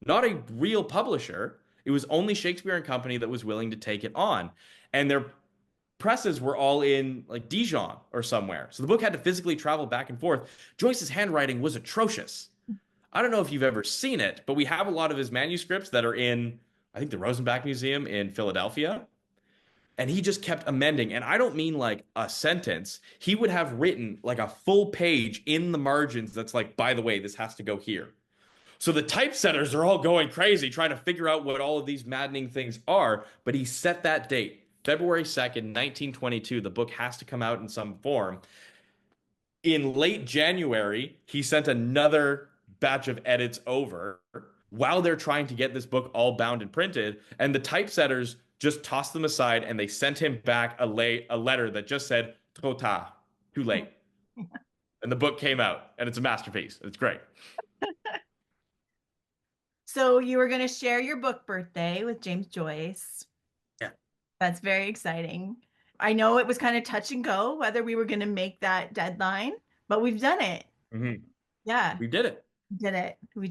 S2: not a real publisher. It was only Shakespeare and Company that was willing to take it on. And their presses were all in like Dijon or somewhere. So the book had to physically travel back and forth. Joyce's handwriting was atrocious. I don't know if you've ever seen it, but we have a lot of his manuscripts that are in, I think, the Rosenbach Museum in Philadelphia. And he just kept amending. And I don't mean like a sentence. He would have written like a full page in the margins that's like, by the way, this has to go here. So the typesetters are all going crazy trying to figure out what all of these maddening things are. But he set that date, February 2nd, 1922. The book has to come out in some form. In late January, he sent another batch of edits over while they're trying to get this book all bound and printed. And the typesetters just tossed them aside and they sent him back a letter that just said, trop tard, too late. And the book came out and it's a masterpiece. It's great.
S1: So you were going to share your book birthday with James Joyce.
S2: Yeah.
S1: That's very exciting. I know it was kind of touch and go whether we were going to make that deadline, but we've done it.
S2: Mm-hmm.
S1: Yeah.
S2: We did it.
S1: We did it.
S2: We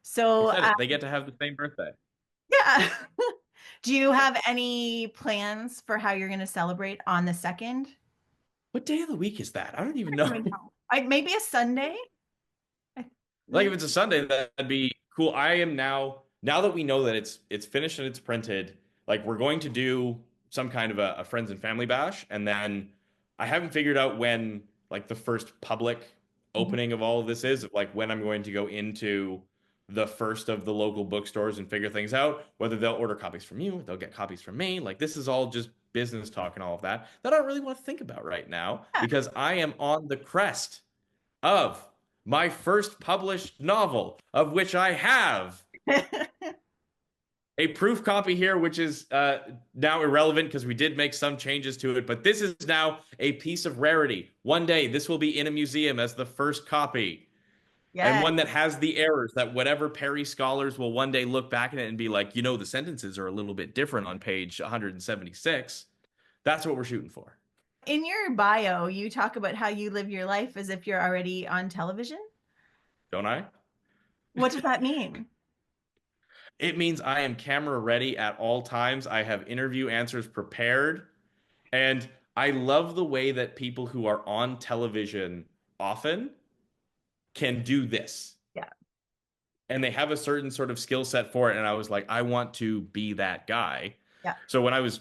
S1: So
S2: said it. They get to have the same birthday.
S1: yeah. Do you have any plans for how you're going to celebrate on the 2nd?
S2: What day of the week is that? I don't even
S1: I don't
S2: know.
S1: even know. Maybe a Sunday.
S2: Like if it's a Sunday, that'd be cool. I am now that we know that it's finished and it's printed, like we're going to do some kind of a friends and family bash, and then I haven't figured out when like the first public opening of all of this is, like when I'm going to go into the first of the local bookstores and figure things out, whether they'll order copies from you, they'll get copies from me. Like this is all just business talk and all of that I don't really want to think about right now because I am on the crest of my first published novel, of which I have a proof copy here, which is now irrelevant because we did make some changes to it. But this is now a piece of rarity. One day, this will be in a museum as the first copy. And
S1: Yeah.
S2: one that has the errors that whatever Perry scholars will one day look back at it and be like, the sentences are a little bit different on page 176. That's what we're shooting for.
S1: In your bio, you talk about how you live your life as if you're already on television.
S2: Don't I?
S1: What does that mean?
S2: It means I am camera ready at all times. I have interview answers prepared. And I love the way that people who are on television often can do this.
S1: Yeah.
S2: And they have a certain sort of skill set for it. And I was like, I want to be that guy.
S1: Yeah.
S2: So when I was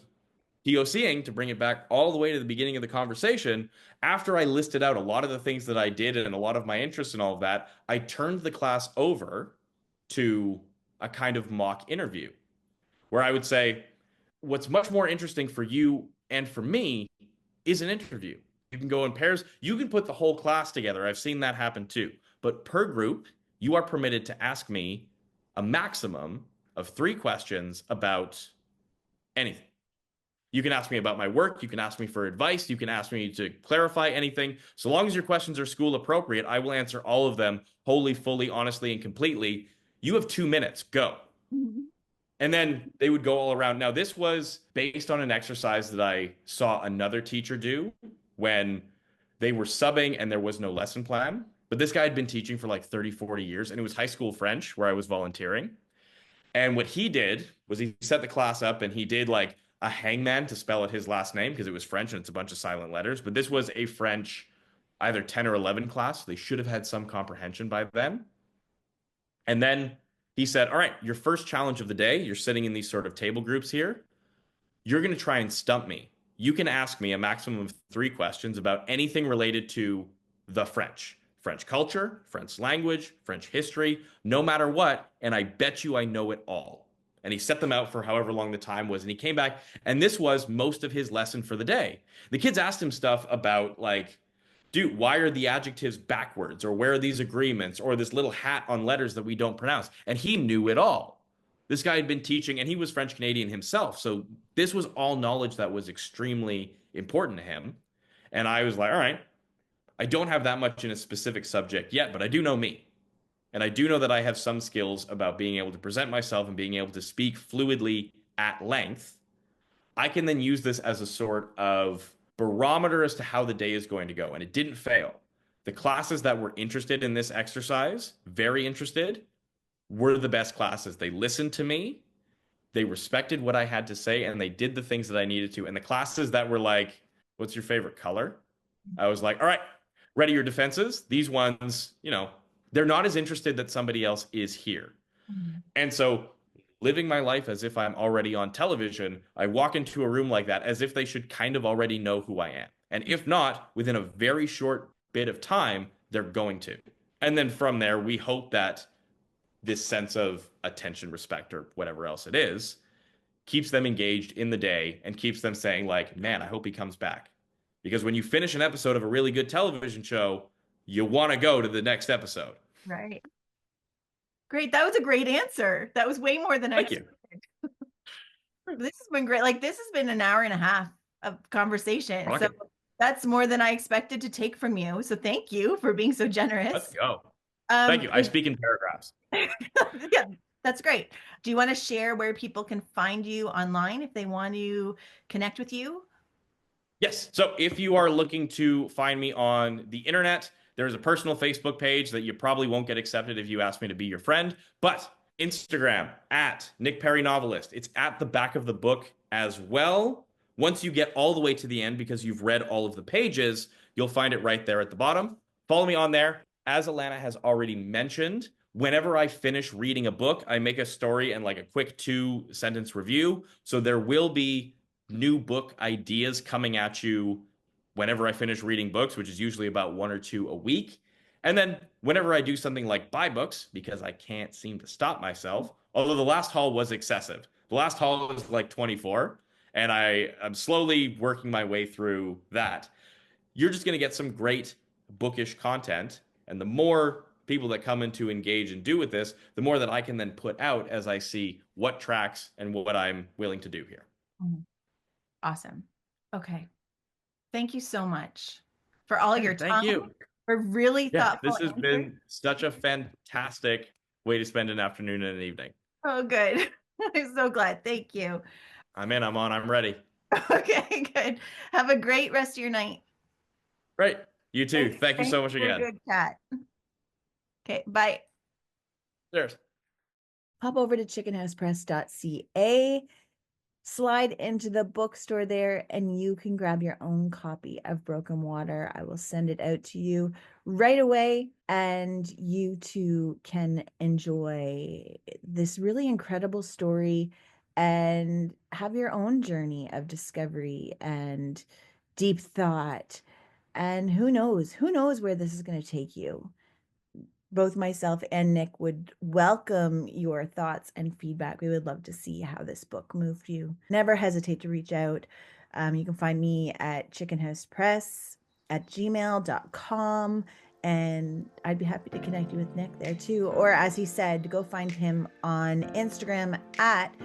S2: POCing, to bring it back all the way to the beginning of the conversation, after I listed out a lot of the things that I did and a lot of my interests and all of that, I turned the class over to a kind of mock interview where I would say, what's much more interesting for you and for me is an interview. You can go in pairs. You can put the whole class together. I've seen that happen too. But per group, you are permitted to ask me a maximum of 3 questions about anything. You can ask me about my work. You can ask me for advice. You can ask me to clarify anything. So long as your questions are school appropriate, I will answer all of them wholly, fully, honestly, and completely. You have 2 minutes. Go.
S1: Mm-hmm.
S2: And then they would go all around. Now, this was based on an exercise that I saw another teacher do when they were subbing and there was no lesson plan. But this guy had been teaching for like 30, 40 years, and it was high school French where I was volunteering. And what he did was he set the class up and he did like a hangman to spell out his last name because it was French and it's a bunch of silent letters. But this was a French either 10 or 11 class. They should have had some comprehension by then. And then he said, all right, your first challenge of the day, you're sitting in these sort of table groups here. You're going to try and stump me. You can ask me a maximum of 3 questions about anything related to the French culture, French language, French history, no matter what. And I bet you I know it all. And he set them out for however long the time was. And he came back, and this was most of his lesson for the day. The kids asked him stuff about like, dude, why are the adjectives backwards? Or where are these agreements? Or this little hat on letters that we don't pronounce? And he knew it all. This guy had been teaching, and he was French Canadian himself. So this was all knowledge that was extremely important to him. And I was like, all right, I don't have that much in a specific subject yet, but I do know me. And I do know that I have some skills about being able to present myself and being able to speak fluidly at length. I can then use this as a sort of barometer as to how the day is going to go. And it didn't fail. The classes that were interested in this exercise, very interested, were the best classes. They listened to me, they respected what I had to say, and they did the things that I needed to. And the classes that were like, what's your favorite color? I was like, all right, ready your defenses. These ones, they're not as interested that somebody else is here.
S1: Mhm.
S2: And so, living my life as if I'm already on television, I walk into a room like that as if they should kind of already know who I am. And if not, within a very short bit of time, they're going to. And then from there, we hope that this sense of attention, respect, or whatever else it is, keeps them engaged in the day and keeps them saying, like, man, I hope he comes back. Because when you finish an episode of a really good television show, you want to go to the next episode.
S1: Right. Great. That was a great answer. That was way more than I
S2: Thank you.
S1: expected. This has been great. Like, this has been an hour and a half of conversation. So
S2: Okay,
S1: that's more than I expected to take from you. So thank you for being so
S2: let's
S1: generous.
S2: go. Thank you. I speak in paragraphs.
S1: Yeah, that's great. Do you want to share where people can find you online if they want to connect with you?
S2: Yes. So if you are looking to find me on the internet, there's a personal Facebook page that you probably won't get accepted if you ask me to be your friend. But Instagram at Nick Perry Novelist. It's at the back of the book as well. Once you get all the way to the end, because you've read all of the pages, you'll find it right there at the bottom. Follow me on there. As Alana has already mentioned, whenever I finish reading a book, I make a story and like a quick 2-sentence review. So there will be new book ideas coming at you whenever I finish reading books, which is usually about 1 or 2 a week. And then whenever I do something like buy books, because I can't seem to stop myself, although the last haul was excessive. The last haul was like 24, and I'm slowly working my way through that. You're just going to get some great bookish content. And the more people that come in to engage and do with this, the more that I can then put out as I see what tracks and what I'm willing to do here.
S1: Mhm. Awesome. Okay. Thank you so much for all your
S2: Thank
S1: time,
S2: you.
S1: for really
S2: Yeah,
S1: thoughtful
S2: this has
S1: answers.
S2: been such a fantastic way to spend an afternoon and an evening.
S1: Oh, good. I'm so glad. Thank you.
S2: I'm in, I'm on, I'm ready.
S1: Okay, good. Have a great rest of your night.
S2: Great. You too.
S1: Thanks.
S2: Thank you
S1: Thanks
S2: so much
S1: for a
S2: again.
S1: good chat. Okay, bye.
S2: Cheers.
S3: Pop over to chickenhousepress.ca, slide into the bookstore there, and you can grab your own copy of Broken Water. I will send it out to you right away, and you too can enjoy this really incredible story and have your own journey of discovery and deep thought. And who knows where this is going to take you. Both myself and Nick would welcome your thoughts and feedback. We would love to see how this book moved you. Never hesitate to reach out. You can find me at chickenhousepress@gmail.com, and I'd be happy to connect you with Nick there too. Or as he said, go find him on Instagram at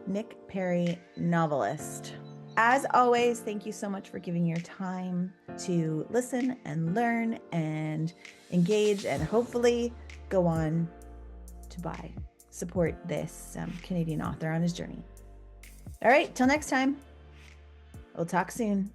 S3: Nick Perry Novelist. As always, thank you so much for giving your time to listen and learn and engage, and hopefully go on to support this Canadian author on his journey. All right, till next time, we'll talk soon.